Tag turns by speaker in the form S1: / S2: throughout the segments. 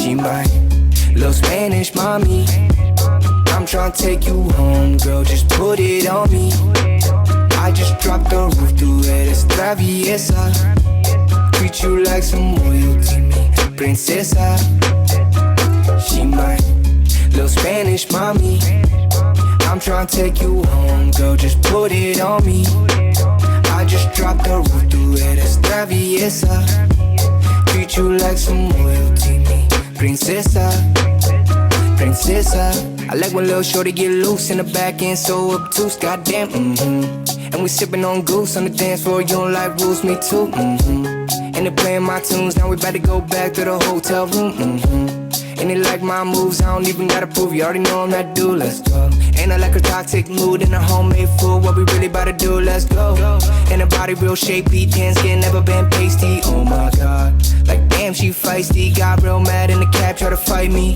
S1: She my little Spanish mommy. I'm tryna take you home, girl, just put it on me. I just dropped the roof, tú eres traviesa. Treat you like some royalty, mi princesa. She my little Spanish mommy. I'm tryna take you home, girl, just put it on me. I just dropped the roof, tú eres traviesa. Treat you like some royalty, mi princesa. Princesa. I like when little shorty get loose in the back end, so obtuse, goddamn, And we sippin' on goose on the dance floor, you don't like rules, me too, And they playin' my tunes, now we about to go back to the hotel room, And they like my moves, I don't even gotta prove, you already know I'm that dude, let's go. And I like her toxic mood and her homemade food, what we really about to do, let's go. And her body real shapely, tan skin, never been pasty, oh my god. Like damn, she feisty, got real mad in the cab, try to fight me.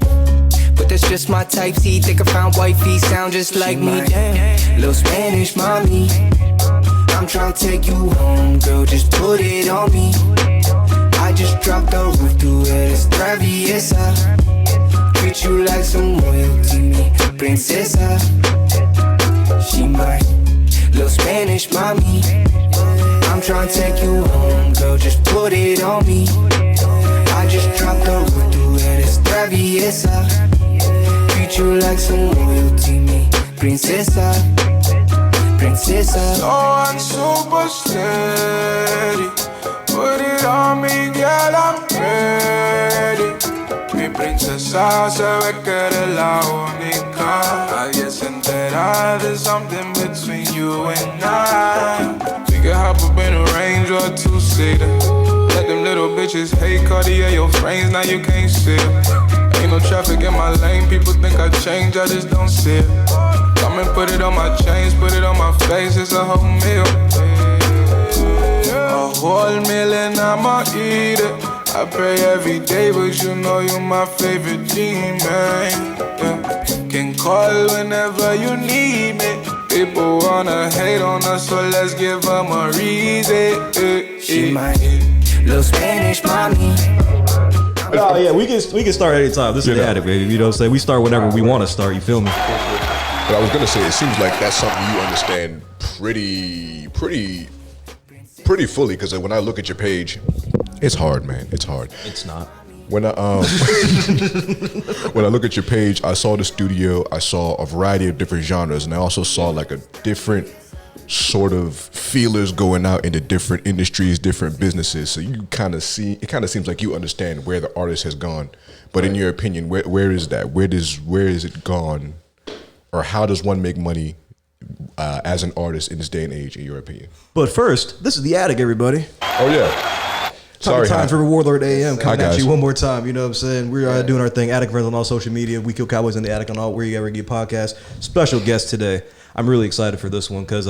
S1: But that's just my type, see, think I found wifey, sound just like me, damn. Little Spanish mommy, I'm tryna take you home, girl, just put it on me. I just dropped the roof, tú eres traviesa. Treat you like some royalty, mi princesa. She my little Spanish mommy. I'm tryna take you home, girl, just put it on me. I just dropped the roof, tú eres traviesa. Treat you like some royalty, mi princesa. Princesa.
S2: So I'm super steady. Put it on me, girl, I'm ready. Mi princesa se ve que eres la única. Nadie se entera, there's something between you and I. We can hop up in a Range or a two-seater. Let them little bitches hate Cartier your frames, now you can't see it. Ain't no traffic in my lane, people think I changed, I just don't see it. Come and put it on my chains, put it on my face, it's a whole meal. A whole meal and I'ma eat it. I pray every day, but you know you're my favorite demon. Yeah. Can call whenever you need me. People wanna hate on us, so let's give them a reason.
S1: She my little Spanish mommy.
S3: Oh yeah, we can start any time. This is the attic, baby. You know what I'm saying? We start whenever we want to start. You feel me?
S4: But I was gonna say, it seems like that's something you understand pretty fully. Because when I look at your page, it's hard, man. It's hard.
S3: It's not.
S4: When I when I look at your page, I saw the studio. I saw a variety of different genres, and I also saw like a different sort of feelers going out into different industries, different businesses. So you kind of see, it kind of seems like you understand where the artist has gone. But in your opinion, where is that? Where is it gone? Or how does one make money as an artist in this day and age, in your opinion?
S3: But first, this is the attic, everybody.
S4: Oh yeah. Sorry,
S3: time for Reward Lord AM coming at
S4: guys.
S3: you one more time. You know what I'm saying? We're doing our thing. Attic Friends on all social media. We Kill Cowboys in the Attic on all where you ever get podcasts. Special guest today. I'm really excited for this one because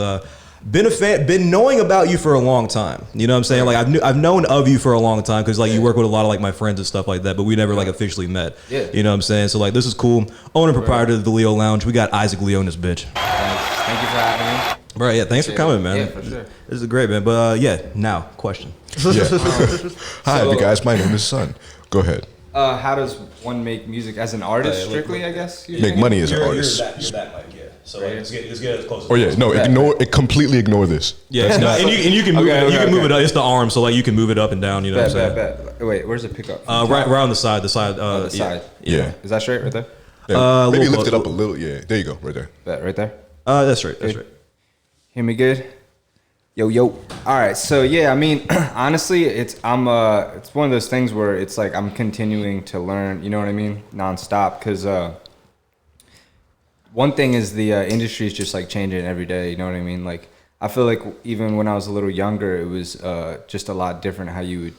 S3: been knowing about you for a long time. You know what I'm saying? Like I've known of you for a long time because like you work with a lot of like my friends and stuff like that, but we never like officially met. Yeah. You know what I'm saying? So like this is cool. Owner and proprietor of the Leo Lounge. We got Isaac Leo in this bitch.
S5: Thank you for having me.
S3: Right, yeah, thanks for coming, man.
S5: Yeah, for sure.
S3: This is great, man. But yeah, now question.
S4: Yeah. Hi, you guys. My name is Sun. Go ahead.
S5: How does one make music as an artist strictly? I guess
S4: Make money as an artist.
S3: You're that mic, yeah. So like, let's get as close.
S4: Oh yeah, no, completely ignore this.
S3: Yeah, and you can move it. Move it up. It's the arm, so like you can move it up and down. You know what I'm saying?
S5: Bet. Wait, where's the pickup?
S3: Right on the side. The side.
S5: The side.
S4: Yeah.
S5: Is that straight right there?
S4: Yeah. Maybe lift it up a little. Yeah, there you go, right there.
S5: Bet right there.
S3: That's right. That's right.
S5: Hear me good? Yo. All right. So yeah, I mean, honestly, it's one of those things where it's like I'm continuing to learn. You know what I mean? Nonstop, because one thing is the industry is just like changing every day. You know what I mean? Like I feel like even when I was a little younger, it was just a lot different how you would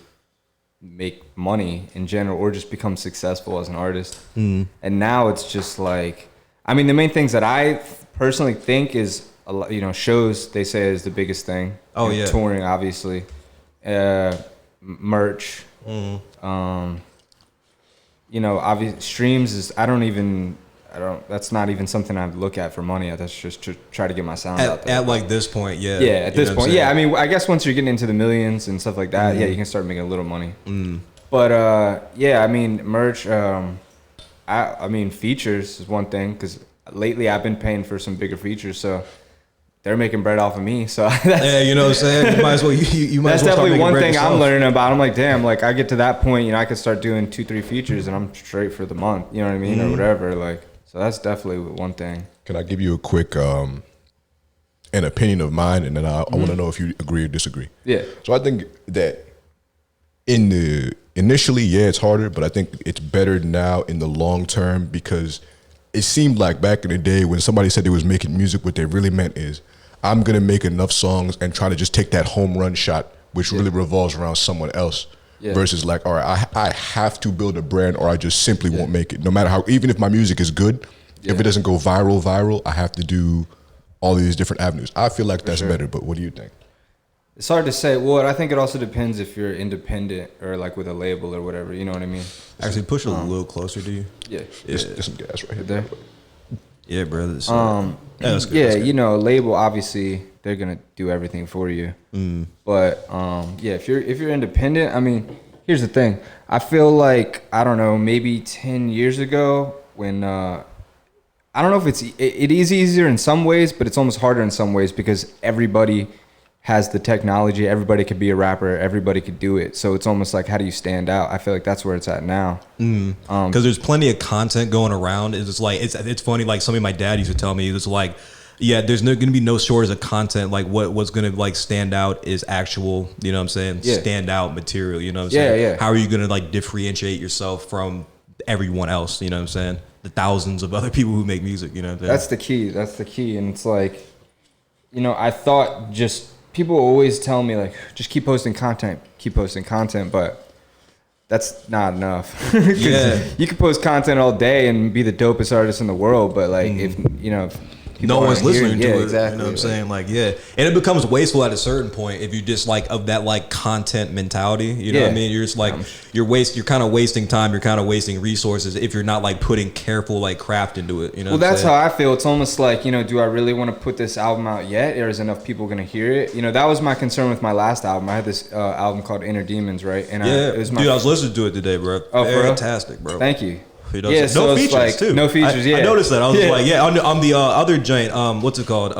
S5: make money in general or just become successful as an artist. And now it's just like, I mean, the main things that I personally think is a lot, shows they say is the biggest thing.
S3: Oh yeah,
S5: touring obviously, merch. Obviously streams is that's not even something I look at for money. That's just to try to get my sound out there.
S3: At like this point, yeah.
S5: Yeah, at this point, yeah. I mean, I guess once you're getting into the millions and stuff like that, yeah, you can start making a little money. But yeah, I mean, merch. I mean, features is one thing because lately I've been paying for some bigger features, so they're making bread off of me. So that's,
S3: Yeah, you know what I'm saying? You might as well. You might
S5: that's
S3: as well start
S5: definitely
S3: making
S5: one
S3: bread
S5: thing
S3: yourself.
S5: I'm learning about. I'm like, damn, like I get to that point, you know, I could start doing 2-3 features and I'm straight for the month. You know what I mean, or whatever. Like, so that's definitely one thing.
S4: Can I give you a quick an opinion of mine, and then I want to know if you agree or disagree.
S5: Yeah.
S4: So I think that initially, yeah, it's harder, but I think it's better now in the long term because it seemed like back in the day when somebody said they was making music, what they really meant is I'm gonna make enough songs and try to just take that home run shot, which really revolves around someone else.
S5: Yeah.
S4: Versus like, all right, I have to build a brand or I just simply won't make it. No matter how, even if my music is good, if it doesn't go viral, I have to do all these different avenues. I feel like that's better, but what do you think?
S5: It's hard to say. Well, I think it also depends if you're independent or like with a label or whatever. You know what I mean?
S3: Actually, push it a little closer to you.
S5: Yeah.
S4: There's some gas right here.
S5: There.
S3: Yeah, brother. That's good,
S5: Yeah,
S3: that's good.
S5: you know, a label obviously they're gonna do everything for you. But yeah, if you're independent, I mean, here's the thing. I feel like I don't know, maybe 10 years ago when I don't know if it is easier in some ways, but it's almost harder in some ways because everybody has the technology. Everybody could be a rapper. Everybody could do it. So it's almost like, how do you stand out? I feel like that's where it's at now.
S3: Because there's plenty of content going around. It's just like it's funny. Like something my dad used to tell me. It was like, yeah, there's going to be no shortage of content. Like what's going to like stand out is actual. You know what I'm saying?
S5: Yeah.
S3: Stand out material. You know what I'm saying?
S5: Yeah.
S3: How are you going to like differentiate yourself from everyone else? You know what I'm saying? The thousands of other people who make music. You know what I'm saying?
S5: That's the key. That's the key. And it's like, you know, I thought just people always tell me like, just keep posting content, but that's not enough. 'Cause
S3: Yeah.
S5: you can post content all day and be the dopest artist in the world, but like if you know, if people
S3: no one's
S5: aren't hearing-
S3: listening to
S5: yeah,
S3: it.
S5: Exactly.
S3: You know what I'm saying? Like, yeah. And it becomes wasteful at a certain point if you just like of that like content mentality. You know what I
S5: Yeah.
S3: mean? You're just like you're kind of wasting time, you're kind of wasting resources if you're not like putting careful like craft into it. You know
S5: Well,
S3: what I'm
S5: that's
S3: saying?
S5: how I feel. It's almost like, you know, do I really want to put this album out yet? Or is enough people going to hear it? You know, that was my concern with my last album. I had this album called Inner Demons, right? And
S3: Yeah,
S5: it was my
S3: dude, I was listening to it today, bro.
S5: Oh, for real?
S3: Fantastic, bro.
S5: Thank you.
S3: You know,
S5: Yeah, so
S3: no
S5: it's
S3: features
S5: like,
S3: too.
S5: no features, yeah.
S3: I noticed that. I was
S5: Yeah.
S3: like, yeah, on the other giant, what's it called?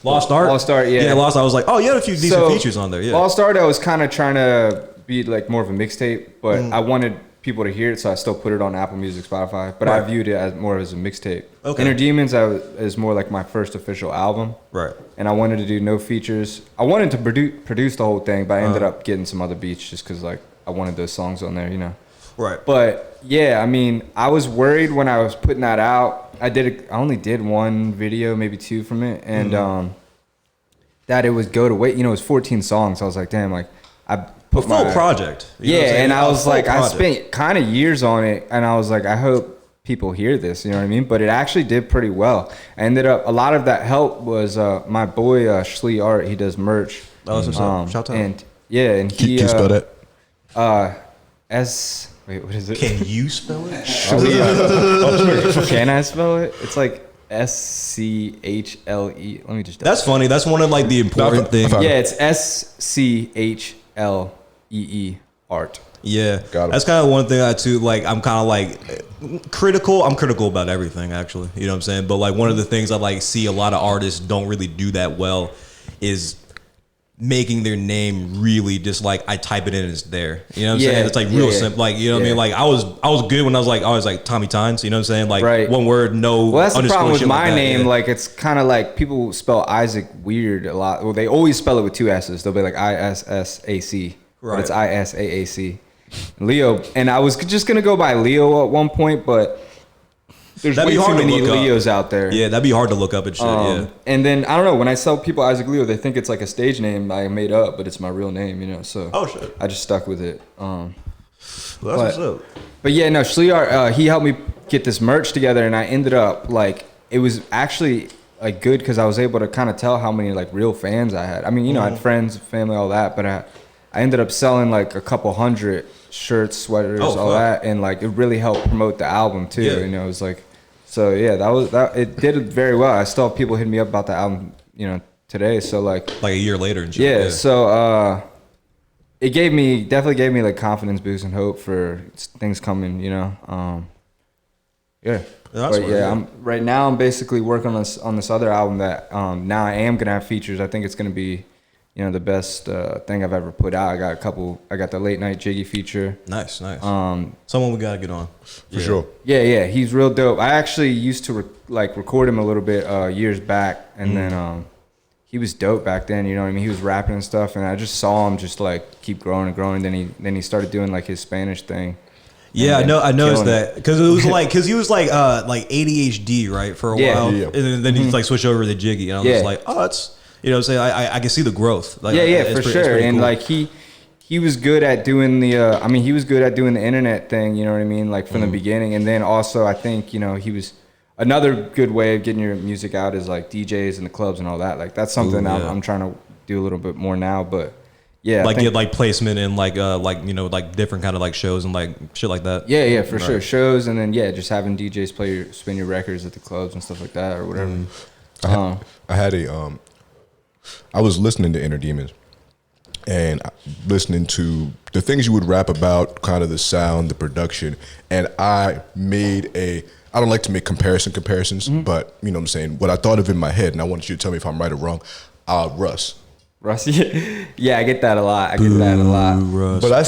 S3: Lost Art.
S5: Lost Art, yeah.
S3: Yeah, Lost. I was like, oh, you had a few decent features on there. Yeah.
S5: Lost Art, I was kind of trying to be like more of a mixtape, but
S3: Mm.
S5: I wanted people to hear it, so I still put it on Apple Music, Spotify. But I
S3: Right.
S5: viewed it as more as a mixtape.
S3: Okay.
S5: Inner Demons is more like my first official album.
S3: Right.
S5: And I wanted to do no features. I wanted to produce the whole thing, but I ended
S3: Uh-huh.
S5: up getting some other beats just because like I wanted those songs on there, you know.
S3: Right.
S5: But yeah, I mean, I was worried when I was putting that out. I only did one video, maybe two from it, and that it would go to wait. You know, it was 14 songs. I was like, damn, like I put
S3: full
S5: my
S3: project. You know what I'm
S5: Yeah,
S3: saying?
S5: and I
S3: A
S5: was
S3: full
S5: like, I
S3: project.
S5: spent kind of years on it, and I was like, I hope people hear this. You know what I mean? But it actually did pretty well. I ended up a lot of that help was my boy Schlee Art. He does merch.
S3: Oh, that's what's up. Shout out.
S5: And yeah, and he
S4: Can you spell that?
S5: Wait, what is it?
S3: Can you spell it?
S5: Can I spell it? It's like SCHLE. Let me just.
S3: That's funny. That's one of like the important things.
S5: Yeah, it's SCHLEE Art.
S3: Yeah,
S4: Got 'em.
S3: that's kind of one thing I too like. I'm kind of like critical. I'm critical about everything, actually. You know what I'm saying? But like one of the things I like see a lot of artists don't really do that well is making their name really just like I type it in and it's there. You know what I'm
S5: Yeah,
S3: saying? It's like real
S5: yeah,
S3: simple. Like you know what I
S5: yeah.
S3: mean? Like I was good when I was like Tommy Tynes. You know what I'm saying? Like
S5: Right.
S3: one word, no.
S5: Well, that's the
S3: underscore,
S5: problem with
S3: shit
S5: my
S3: that,
S5: name.
S3: yeah.
S5: Like, it's kind of like people spell Isaac weird a lot. Well, they always spell it with two S's. They'll be like ISSAC, but
S3: Right.
S5: it's ISAAC. Leo, and I was just gonna go by Leo at one point, but there's
S3: That'd
S5: way
S3: be hard
S5: too
S3: to
S5: many
S3: look up.
S5: Leos out there.
S3: Yeah, that'd be hard to look up and shit. Yeah.
S5: And then I don't know. When I tell people Isaac Leo, they think it's like a stage name I made up, but it's my real name, you know. So
S3: Oh, shit.
S5: I just stuck with it.
S3: Well, that's
S5: but-
S3: what's up.
S5: But yeah, no, Schleart, he helped me get this merch together, and I ended up like it was actually like good because I was able to kind of tell how many like real fans I had. I mean, you know, I had friends, family, all that, but I ended up selling like a couple hundred shirts, sweaters,
S3: Oh,
S5: all
S3: fuck.
S5: that, and like it really helped promote the album too.
S3: Yeah.
S5: You know, it was like, so yeah, that it did very well. I still have people hitting me up about the album, you know, today. So like,
S3: Like a year later and shit.
S5: yeah. So definitely gave me like confidence boost and hope for things coming, you know. Yeah.
S3: That's
S5: But
S3: what-
S5: yeah, right now I'm basically working on this other album that now I am gonna have features. I think it's gonna be, you know, the best thing I've ever put out. I got the Late Night Jiggy feature.
S3: Nice. Someone we gotta get on
S4: For sure.
S5: Yeah, he's real dope. I actually used to record him a little bit years back, and then he was dope back then. You know what I mean? He was rapping and stuff, and I just saw him just like keep growing and growing. Then he started doing like his Spanish thing.
S3: Yeah,
S5: And
S3: I noticed
S5: killing
S3: that because it was because he was like ADHD right for a
S5: Yeah.
S3: while,
S4: Yeah.
S3: and then he like switched over to Jiggy, and I was
S5: Yeah.
S3: like, oh, it's you know, what I'm saying I can see the growth. Like,
S5: Yeah,
S3: it's
S5: for
S3: pretty- it's
S5: sure.
S3: pretty
S5: And
S3: cool.
S5: like he was good at doing the. He was good at doing the internet thing. You know what I mean? Like from the beginning, and then also I think, you know, he was another good way of getting your music out is like DJs and the clubs and all that. Like that's something
S3: Ooh, yeah.
S5: I'm trying to do a little bit more now. But yeah, I
S3: like
S5: think-
S3: get like placement in like you know like different kind of like shows and like shit like that.
S5: Yeah, for sure. Shows, and then just having DJs spin your records at the clubs and stuff like that or whatever.
S4: I had I was listening to Inner Demons and listening to the things you would rap about, kind of the sound, the production, and I don't like to make comparisons, but you know what I'm saying, what I thought of in my head, and I want you to tell me if I'm right or wrong, Russ.
S5: Russ, yeah, I get that a lot.
S3: Russ,
S4: But I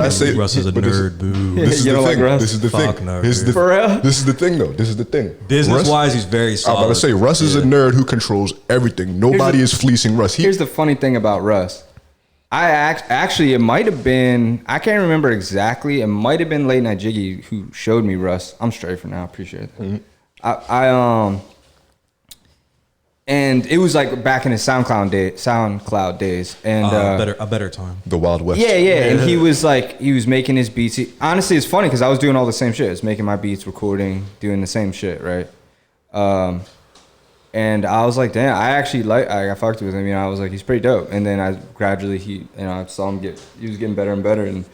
S4: say
S3: Russ is a
S4: but this-
S3: nerd. Boo.
S4: This is
S5: You
S4: the
S5: don't like
S4: thing.
S5: Russ?
S4: This is the
S3: Fuck
S4: thing.
S3: no,
S4: This is
S3: dude.
S4: the-
S5: For real?
S4: This is the thing, though. This is the thing.
S3: Business
S4: Russ-
S3: wise, he's very
S4: I'm
S3: solid.
S4: about to say Russ is a nerd who controls everything. Nobody is fleecing Russ.
S5: Here's the funny thing about Russ. Actually, it might have been, I can't remember exactly. It might have been Late Night Jiggy who showed me Russ. I'm straight for now. Appreciate that. And it was like back in his SoundCloud days, and
S3: a better time.
S4: the Wild West.
S5: yeah, and he was making his beats. Honestly, it's funny because I was doing all the same shit. I was making my beats, recording, doing the same shit, right? And I was like, damn, I fucked with him. You know, I was like, he's pretty dope. And then I gradually, I saw him he was getting better and better. And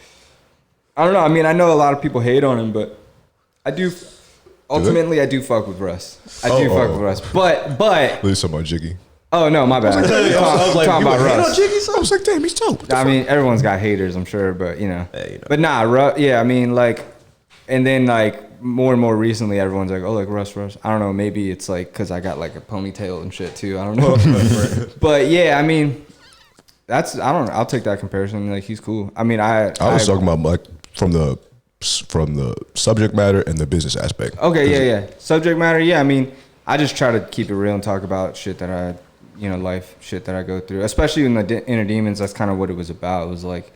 S5: I don't know. I mean, I know a lot of people hate on him, but I do. Ultimately, I do fuck with Russ. I do fuck with Russ. But
S4: Let's talk about Jiggy.
S5: oh no, my bad.
S3: I was like,
S5: talking
S3: you
S5: about
S3: hate on
S5: Russ.
S3: Jiggy, son?
S4: I was like, damn, he's dope.
S5: I mean, everyone's got haters, I'm sure, but you know.
S3: Hey, you know.
S5: But nah, yeah, I mean, like, and then like more and more recently, everyone's like, oh, like Russ. I don't know, maybe it's like because I got like a ponytail and shit too. I don't know. But yeah, I mean, I don't know. I'll take that comparison. Like, he's cool. I mean, I
S4: was talking about like from the subject matter and the business aspect.
S5: Okay, yeah. Subject matter, yeah. I mean, I just try to keep it real and talk about shit that life shit that I go through. Especially in the Inner Demons, that's kind of what it was about. It was like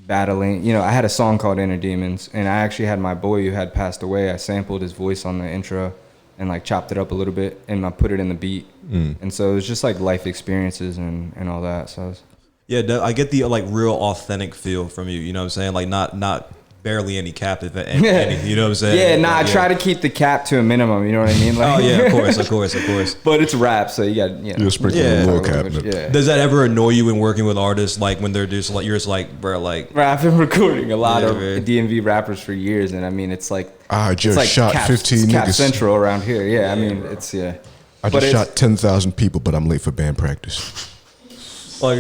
S5: battling. You know, I had a song called Inner Demons, and I actually had my boy who had passed away. I sampled his voice on the intro and like chopped it up a little bit, and I put it in the beat. And so it was just like life experiences and all that. So I was,
S3: Yeah, I get the like real authentic feel from you. You know what I'm saying? Like not barely any captive at anything. You know what I'm saying?
S5: yeah, I try to keep the cap to a minimum. You know what I mean? Like,
S3: Oh yeah, of course.
S5: But it's rap, so you got
S4: You're sprinkling
S3: Yeah.
S4: a little cabinet.
S5: Yeah.
S3: Does that ever annoy you when working with artists? Like when they're just like you're just like, bro, like
S5: I've been recording a lot
S3: Yeah,
S5: of
S3: man.
S5: DMV rappers for years, and I mean, it's like
S4: I just
S5: it's like
S4: shot
S5: Cap,
S4: 15
S5: Cap
S4: niggas.
S5: Central around here. Yeah, I mean, it's
S4: I
S5: But
S4: just
S5: it's-
S4: shot 10,000 people, but I'm late for band practice.
S5: I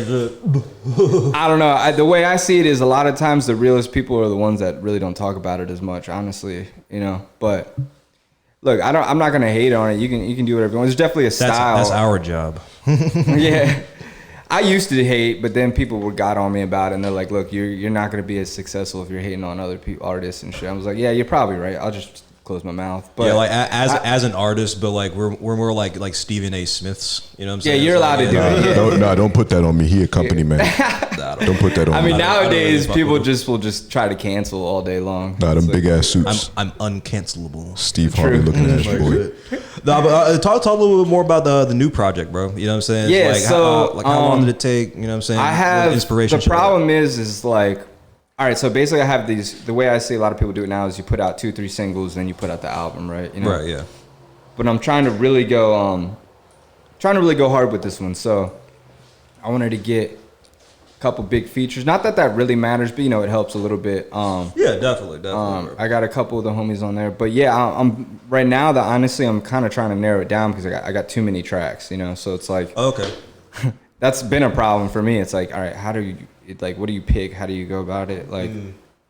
S5: don't know. The way I see it is a lot of times the realest people are the ones that really don't talk about it as much, honestly. You know, but look, I'm not gonna hate on it. You can do whatever you want. There's definitely a style.
S3: that's our job.
S5: Yeah. I used to hate, but then people got on me about it, and they're like, "Look, you're not gonna be as successful if you're hating on other people, artists and shit." I was like, "Yeah, you're probably right. I'll just close my mouth." But
S3: Yeah, like as an artist, but like we're more like Stephen A. Smiths. You know what I'm saying?
S5: you're
S3: It's
S5: allowed
S3: like,
S5: to do it. Yeah.
S4: Don't put that on me. He a company man. Don't put that on
S5: I
S4: me.
S5: mean,
S3: I don't
S5: nowadays
S3: really fuck
S5: people
S3: with them.
S5: will just try to cancel all day long.
S4: Nah, them
S5: It's
S4: big
S5: like-
S4: ass suits.
S3: I'm uncancelable.
S4: Steve Harvey looking at you, boy.
S3: No, but talk a little bit more about the new project, bro. You know what I'm saying?
S5: Yeah,
S3: Like,
S5: so,
S3: how long did it take? You know what I'm saying?
S5: I have
S3: inspiration.
S5: The
S3: shit like that.
S5: problem is like, all right. So basically, I have these. The way I see a lot of people do it now is you put out 2-3 singles, then you put out the album, right? You know?
S3: Right. Yeah.
S5: But I'm trying to really go hard with this one. So I wanted to get a couple big features. Not that really matters, but you know, it helps a little bit.
S3: Yeah, definitely. Bro.
S5: I got a couple of the homies on there, but yeah, I'm right now. Honestly, I'm kind of trying to narrow it down because I got too many tracks, you know. So it's like
S3: Okay.
S5: that's been a problem for me. It's like, all right, how do like what do you pick? How do you go about it? Like,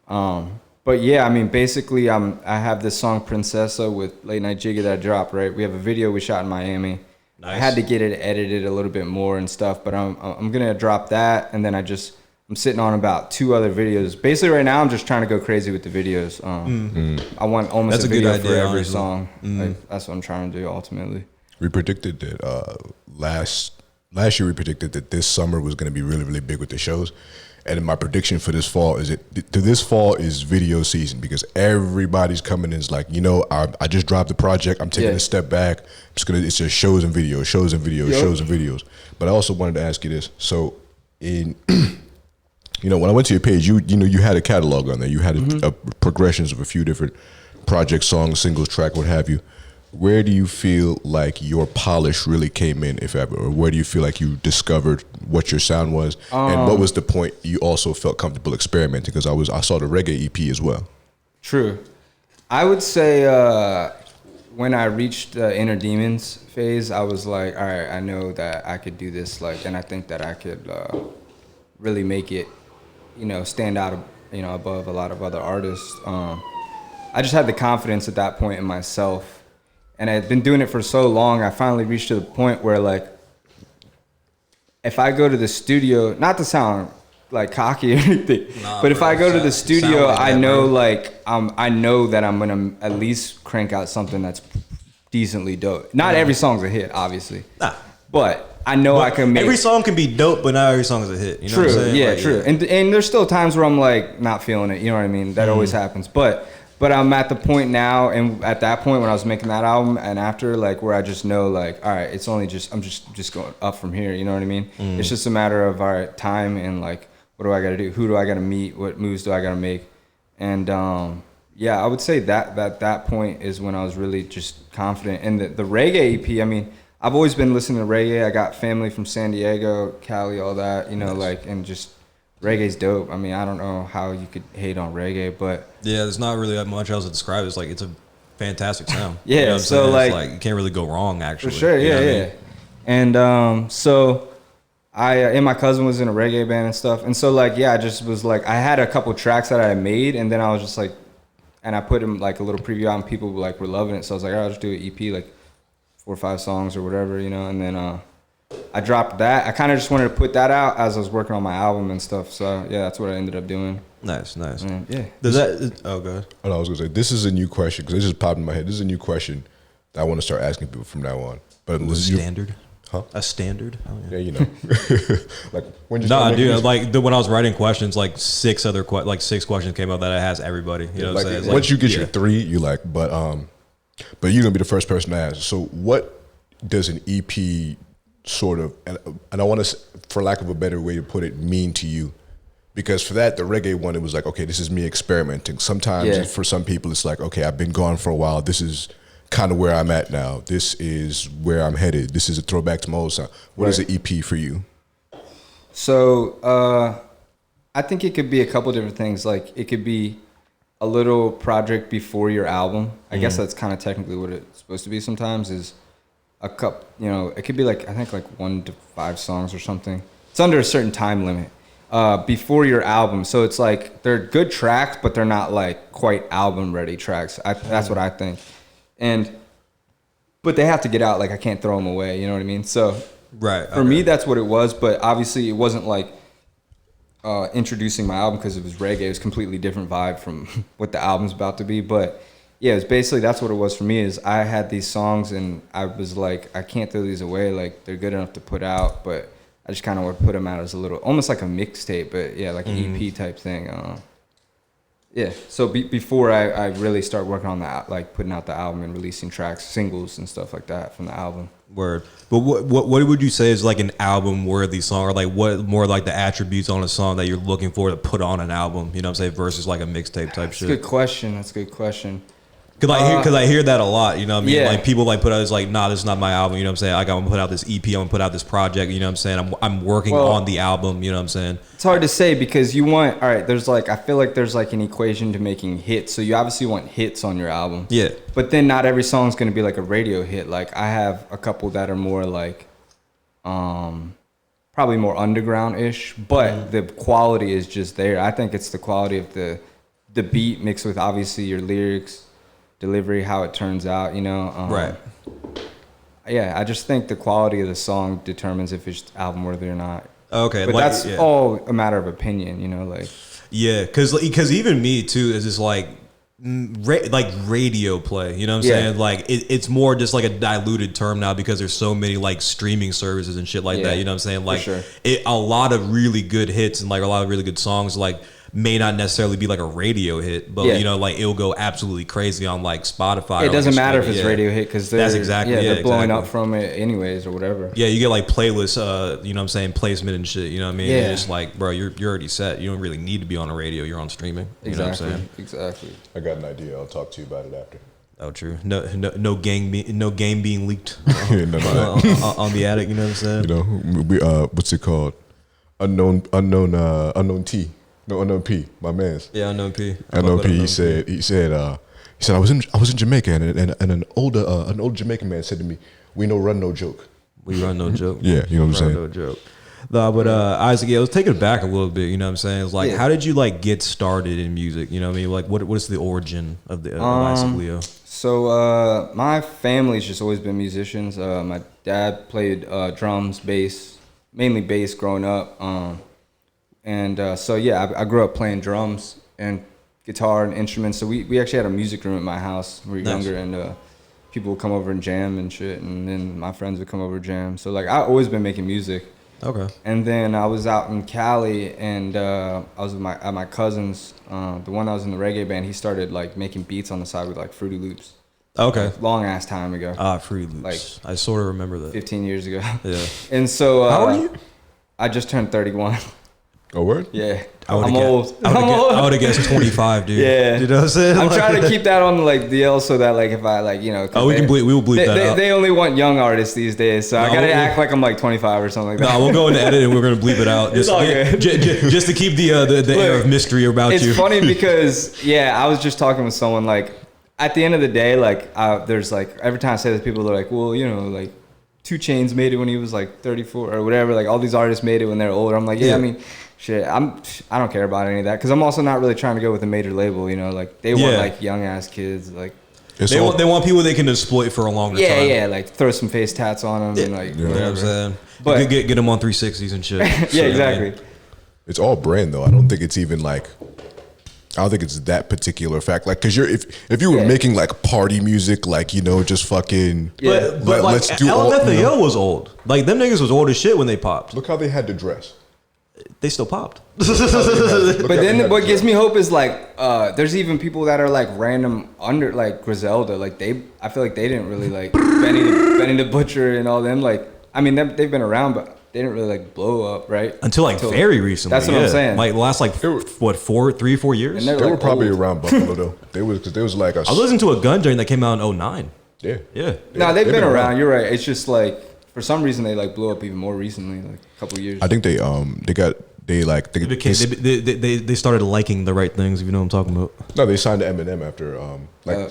S5: but yeah, I mean, basically, I have this song Princessa with Late Night Jiggy that I dropped. Right, we have a video we shot in Miami.
S3: Nice.
S5: I had to get it edited a little bit more and stuff, but I'm gonna drop that, and then I'm sitting on about 2 other videos. Basically, right now I'm just trying to go crazy with the videos. I want almost
S3: That's
S5: a
S3: a good
S5: video
S3: idea,
S5: for every
S3: honestly.
S5: song. Like, that's what I'm trying to do ultimately.
S4: We predicted that last year. We predicted that this summer was going to be really, really big with the shows. And my prediction for this fall is this fall is video season because everybody's coming in. It's like, I just dropped the project. I'm taking a step back. It's just shows and videos, shows and videos, shows and videos. But I also wanted to ask you this. So when I went to your page, you had a catalog on there. You had a progressions of a few different projects, songs, singles, track, what have you. Where do you feel like your polish really came in, if ever? Or where do you feel like you discovered what your sound was? And what was the point you also felt comfortable experimenting? Because I saw the reggae EP as well.
S5: True. I would say when I reached the Inner Demons phase, I was like, all right, I know that I could do this, and I think that I could really make it, stand out, above a lot of other artists. I just had the confidence at that point in myself. And I had been doing it for so long, I finally reached to the point where, like, if I go to the studio, not to sound like cocky or anything, but if I go to the studio, I know I know that I'm gonna at least crank out something that's decently dope. Not every song's a hit, obviously.
S3: Nah.
S5: But I know I can make
S3: every song can be dope, but not every song is a hit. You know
S5: true,
S3: what I'm saying?
S5: yeah, true. And there's still times where I'm like not feeling it. You know what I mean? That always happens. But I'm at the point now, and at that point when I was making that album, and after, like, where I just know, like, all right, it's only I'm just going up from here. You know what I mean? It's just a matter of, all right, time and, like, what do I got to do? Who do I got to meet? What moves do I got to make? And yeah, I would say that point is when I was really just confident. And the reggae EP, I mean, I've always been listening to reggae. I got family from San Diego, Cali, all that, like, and just reggae's dope. I mean, I don't know how you could hate on reggae, but
S3: Yeah, there's not really that much else to describe. It's like it's a fantastic sound.
S5: Yeah,
S3: You know what I'm
S5: so,
S3: saying?
S5: like-
S3: It's like you can't really go wrong. Actually,
S5: for sure,
S3: You know
S5: yeah,
S3: what I
S5: yeah.
S3: mean?
S5: And so I and my cousin was in a reggae band and stuff, and so, like, yeah, I just was like, I had a couple tracks that I had made, and then I was just like, and I put them like a little preview out, and people were loving it, so I was like, all right, I'll just do an EP, like 4 or 5 songs or whatever, and then I dropped that. I kind of just wanted to put that out as I was working on my album and stuff. So yeah, that's what I ended up doing.
S3: Nice.
S5: And, yeah.
S3: Does that? Oh, go ahead.
S4: I was gonna say this is a new question because it just popped in my head. This is a new question that I want to start asking people from now on. But
S3: A
S4: this is your-
S3: standard?
S4: Huh?
S3: A standard? Oh, yeah.
S4: Yeah, like when you
S3: Nah,
S4: start making
S3: dude.
S4: music-
S3: Like when I was writing questions, like 6 questions came up that I asked everybody. You know what I'm saying? It's
S4: once you get
S3: yeah.
S4: your 3, you like, but you're gonna be the first person to ask. So what does an EP sort of, and I want to, for lack of a better way to put it, mean to you? Because for that, the reggae one, it was like, okay, this is me experimenting. Sometimes for some people, it's like, okay, I've been gone for a while. This is kind of where I'm at now. This is where I'm headed. This is a throwback to my old sound. What is an EP for you?
S5: So I think it could be a couple different things. Like, it could be a little project before your album. I guess that's kind of technically what it's supposed to be sometimes, is a cup, it could be like, I think like 1 to 5 songs or something. It's under a certain time limit before your album. So it's like, they're good tracks, but they're not like quite album ready tracks. That's what I think. But they have to get out. Like, I can't throw them away. You know what I mean? So
S3: Right.
S5: for me, that's what it was. But obviously it wasn't like introducing my album because it was reggae. It was a completely different vibe from what the album's about to be. But yeah, it's basically, that's what it was for me, is I had these songs and I was like, I can't throw these away. Like, they're good enough to put out, but I just kind of want to put them out as a little, almost like a mixtape, but yeah, like an EP type thing. Yeah, so before I really start working on that, like putting out the album and releasing tracks, singles and stuff like that from the album.
S3: Word. But what would you say is like an album worthy song, or like what more like the attributes on a song that you're looking for to put on an album? You know what I'm saying? Versus like a mixtape type
S5: That's
S3: shit.
S5: a good question. That's a good question.
S3: Because I hear that a lot, you know what I mean?
S5: Yeah.
S3: Like people like put out, it's like, nah, this is not my album, you know what I'm saying? Like I'm gonna put out this EP, I'm gonna put out this project, you know what I'm saying? I'm working on the album, you know what I'm saying?
S5: It's hard to say because you want, all right, there's like, I feel like there's like an equation to making hits. So you obviously want hits on your album.
S3: Yeah.
S5: But then not every song's gonna be like a radio hit. Like I have a couple that are more like, probably more underground-ish, but the quality is just there. I think it's the quality of the beat mixed with obviously your lyrics, delivery, how it turns out, you know.
S3: Right.
S5: Yeah, I just think the quality of the song determines if it's album worthy or not.
S3: Okay,
S5: But
S3: like,
S5: that's
S3: yeah.
S5: all a matter of opinion, you know, like.
S3: Yeah, because even me too is just like like radio play. You know what I'm
S5: Yeah.
S3: saying? Like it's more just like a diluted term now because there's so many like streaming services and shit like
S5: Yeah,
S3: that. You know what I'm saying? Like
S5: sure.
S3: a lot of really good hits and like a lot of really good songs like may not necessarily be like a radio hit, but
S5: Yeah.
S3: you know, like it'll go absolutely crazy on like Spotify.
S5: It
S3: or,
S5: doesn't
S3: like,
S5: matter if
S3: streaming.
S5: it's
S3: Yeah.
S5: radio hit because
S3: That's exactly-
S5: they're
S3: yeah,
S5: blowing
S3: exactly.
S5: up from it anyways or whatever.
S3: Yeah, you get like playlists, you know what I'm saying, placement and shit, you know what I mean?
S5: Yeah.
S3: It's just like, bro, you're already set. You don't really need to be on the radio. You're on streaming. You know what I'm saying?
S5: Exactly.
S4: I got an idea. I'll talk to you about it after.
S3: Oh, true. No game being leaked
S4: None of that.
S3: on the attic. You know what I'm saying?
S4: You know, we what's it called? Unknown T. No, Unknown P. My man's.
S3: Yeah, Unknown P.
S4: Unknown P. He said I was in Jamaica and an old Jamaican man said to me, "We no run no joke."
S3: We run no joke.
S4: Yeah, you know what I'm
S3: Run
S4: saying?
S3: no joke. No, but Isaac, yeah, let's take it back a little bit. You know what I'm saying? It's like,
S5: Yeah.
S3: how did you like get started in music? You know what I mean? Like, what is the origin of the Isaac Leo?
S5: So my family's just always been musicians. My dad played drums, bass, mainly bass growing up. So yeah, I grew up playing drums and guitar and instruments. So we actually had a music room at my house when we were
S3: Nice.
S5: younger, and people would come over and jam and shit, and then my friends would come over and jam. So like I've always been making music.
S3: Okay.
S5: And then I was out in Cali, and I was with at my cousin's. The one that was in the reggae band, he started like making beats on the side with like Fruity Loops.
S3: Okay.
S5: Long ass time ago,
S3: Fruity Loops.
S5: Like,
S3: I sort of remember that.
S5: 15 years ago.
S3: Yeah.
S5: And so
S3: How old are you?
S5: I just turned 31.
S4: Oh, word?
S5: Yeah,
S3: I would've
S5: I'm
S3: guessed-
S5: old.
S3: I
S5: I'm old.
S3: would have guessed 25, dude.
S5: Yeah.
S3: You know what I'm saying?
S5: I'm
S3: Like-
S5: trying to keep that on like DL so that like if I like 'cause
S3: Oh, we will bleep that out.
S5: They only want young artists these days, so I
S3: No,
S5: gotta
S3: we'll-
S5: act like I'm like 25 or something like that.
S3: No, we'll go into edit and we're gonna bleep it out.
S5: It's all good.
S3: Just to keep the air of mystery about
S5: It's
S3: you.
S5: funny because I was just talking with someone like at the end of the day, like there's like every time I say this, people are like, well, like 2 Chainz made it when he was like 34 or whatever. Like all these artists made it when they're older. I'm like,
S3: Yeah.
S5: I mean, shit, I don't care about any of that because I'm also not really trying to go with a major label. Like they want
S3: Yeah.
S5: like young ass kids, like
S3: They want people they can exploit for a longer time.
S5: like throw some face tats on them and like
S3: You know what I'm
S5: whatever.
S3: saying?
S5: But-
S3: get them on 360s and shit.
S5: Yeah, exactly.
S4: It's all brand though. I don't think it's even like. I don't think it's that particular fact. Like, cause if you were
S5: Yeah.
S4: making like party music, like just fucking.
S5: Yeah.
S3: But like
S4: let's do all.
S3: LMFAO was old. Like them niggas was old as shit when they popped.
S4: Look how they had to dress.
S3: They still popped.
S5: But then what gives me hope is like there's even people that are like random under like Griselda, like I feel like they didn't really like Benny the Butcher and all them, like I mean they've been around but they didn't really like blow up, right?
S3: Until very recently.
S5: That's what I'm saying.
S3: Like the last like what 3-4 years.
S5: And they're
S4: They
S5: like
S4: were probably
S5: old.
S4: around Buffalo though. They was because there was like a.
S3: I listened to a Gun Joint that came out in 09.
S4: Yeah.
S3: Yeah.
S5: No, they've been around. You're right. It's just like for some reason they like blew up even more recently, like a couple years.
S4: I think they
S3: They started liking the right things, if you know what I'm talking about.
S4: no, they signed to Eminem after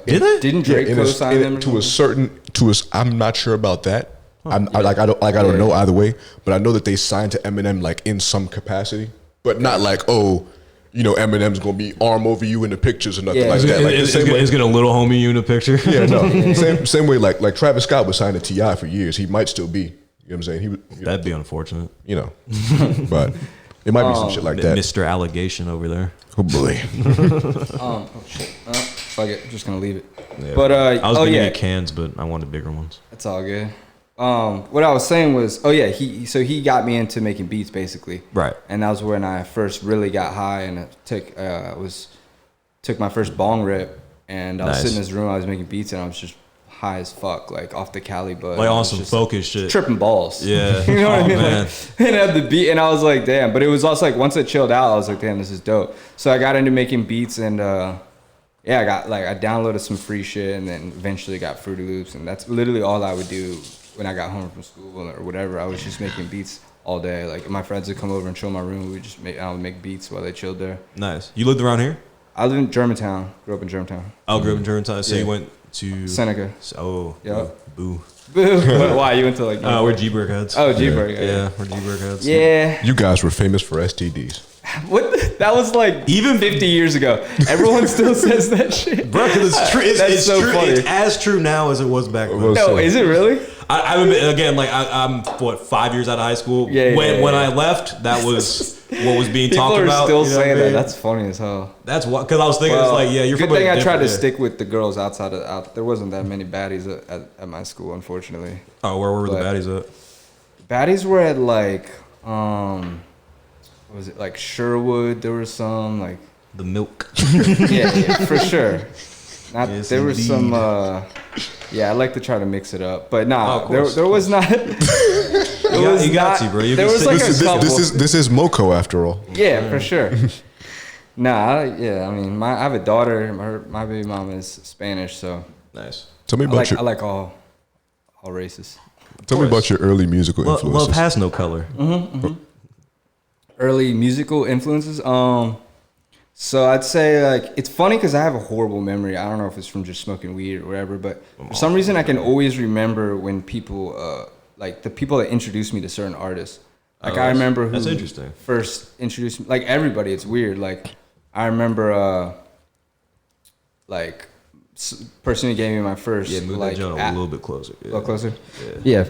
S3: Did they?
S5: Didn't Drake
S4: in
S5: co-sign them? or
S4: to a
S5: something?
S4: certain I'm not sure about that. I don't know either way, but I know that they signed to Eminem like in some capacity, but not like Eminem's gonna be arm over you in the pictures or nothing
S5: Yeah.
S4: like that. Like the same way,
S3: It's gonna little homie you in the picture.
S4: yeah, no, same way like Travis Scott was signed to T.I. for years. He might still be. You know what I'm saying? He was,
S3: That'd be unfortunate.
S4: but it might be some shit like that.
S3: Mr. Allegation over there.
S4: Oh boy.
S5: Oh shit. Fuck it. I'm just gonna leave it.
S3: Yeah.
S5: But
S3: I was gonna
S5: yeah.
S3: get cans, but I wanted bigger ones.
S5: It's all good. What I was saying was, he got me into making beats basically.
S3: Right.
S5: And that was when I first really got high and I took my first bong rip and I was
S3: Nice.
S5: sitting in his room, I was making beats and I was just high as fuck, like off the Cali bud.
S3: Like
S5: I
S3: on
S5: was
S3: some
S5: just
S3: focus shit.
S5: tripping balls.
S3: Yeah.
S5: You know what
S3: Oh,
S5: I mean?
S3: man.
S5: Like, and I had the beat and I was like, damn. But it was also like once it chilled out, I was like, damn, this is dope. So I got into making beats and I downloaded some free shit and then eventually got Fruity Loops and that's literally all I would do when I got home from school or whatever. I was just making beats all day. Like my friends would come over and chill in my room. I would make beats while they chilled there.
S3: Nice. You lived around here?
S5: I live in Germantown. Grew up in Germantown.
S3: I grew up in Germantown. So
S5: Yeah.
S3: you went to
S5: Seneca.
S3: Oh,
S5: Yeah.
S3: boo.
S5: Why you went to like?
S3: We're G-Berg heads.
S5: Oh, G-Berg.
S3: Yeah, we're G-Berg heads.
S5: Yeah.
S4: You guys were famous for STDs.
S5: What? That was like even 50 years ago. Everyone still says that shit.
S3: Bro, 'cause it's true. It's
S5: so
S3: true.
S5: funny.
S3: It's as true now as it was back then.
S5: No, is it really?
S3: I haven't been, again, like I'm what 5 years out of high school. When I left, that was what was being
S5: People
S3: talked
S5: are
S3: about.
S5: still
S3: you know what
S5: saying
S3: I
S5: that.
S3: mean?
S5: That's funny as hell.
S3: That's what, because I was thinking, it's like, yeah, you're
S5: good
S3: from a
S5: thing I tried to
S3: different-
S5: stick with the girls outside of there wasn't that many baddies at my school, unfortunately.
S3: Oh, where were the
S5: But-
S3: baddies at?
S5: Baddies were at like what was it, like Sherwood? There was some like
S3: The milk.
S5: yeah, for sure. Not,
S3: Yes,
S5: there was
S3: indeed.
S5: some yeah, I like to try to mix it up. But nah,
S3: Oh, of course,
S5: there was not
S3: You got to, bro. You
S5: there
S3: can
S5: was
S3: stick-
S5: like
S3: this
S5: a couple.
S4: This is Moco after all.
S5: Yeah, for sure. I mean, I have a daughter. My baby mom is Spanish, so
S3: Nice.
S4: Tell me
S5: I
S4: about
S5: like, I like all races.
S4: Tell me about your early musical influences.
S3: Love has no color.
S5: Early musical influences. So I'd say like it's funny because I have a horrible memory. I don't know if it's from just smoking weed or whatever, but for some reason I can always remember when people like the people that introduced me to certain artists. Like I remember who
S3: that's interesting.
S5: first introduced me. Like everybody, it's weird. Like I remember like person who gave me my first
S3: Yeah, move
S5: like
S3: that joint a little bit closer.
S5: a little closer. Yeah.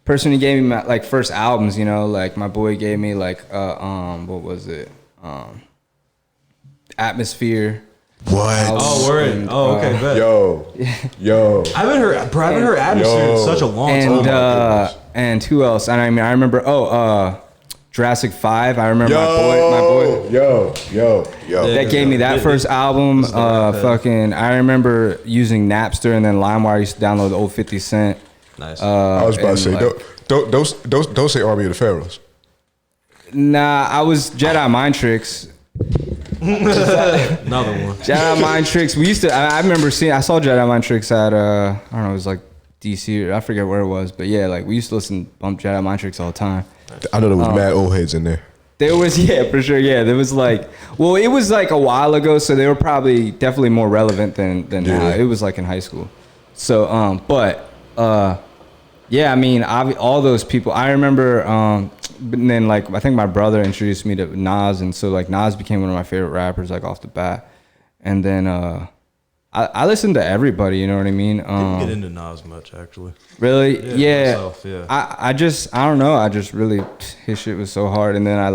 S5: Person who gave me my like first albums, you know, like my boy gave me like what was it? Atmosphere.
S4: What?
S3: Oh, word.
S5: And,
S3: Oh, okay, bet.
S4: Yo.
S3: I haven't heard Atmosphere in such a long time.
S5: And who else? And I mean, I remember. Jurassic 5. I remember my boy.
S4: Yo.
S5: That gave me that first album. Fucking. I remember using Napster and then LimeWire. I used to download the old 50 Cent.
S3: Nice.
S4: I was about to say,
S5: like,
S4: don't say Army of the Pharaohs.
S5: Nah, I was Jedi Mind Tricks.
S3: Another one.
S5: Jedi Mind Tricks. We used to. I remember I saw Jedi Mind Tricks at I don't know. It was like DC. Or I forget where it was, but yeah, like we used to listen bump Jedi Mind Tricks all the time.
S4: I know there was mad old heads in there.
S5: There was, yeah, for sure, yeah. There was like, well, it was like a while ago, so they were probably definitely more relevant than now. It was like in high school. So, yeah, I mean, all those people. I remember, but then like I think my brother introduced me to Nas, and so like Nas became one of my favorite rappers like off the bat. And then I listened to everybody, you know what I mean?
S3: Didn't get into Nas much, actually.
S5: Really? Yeah.
S3: Myself, yeah.
S5: I don't know. I just really, his shit was so hard. And then I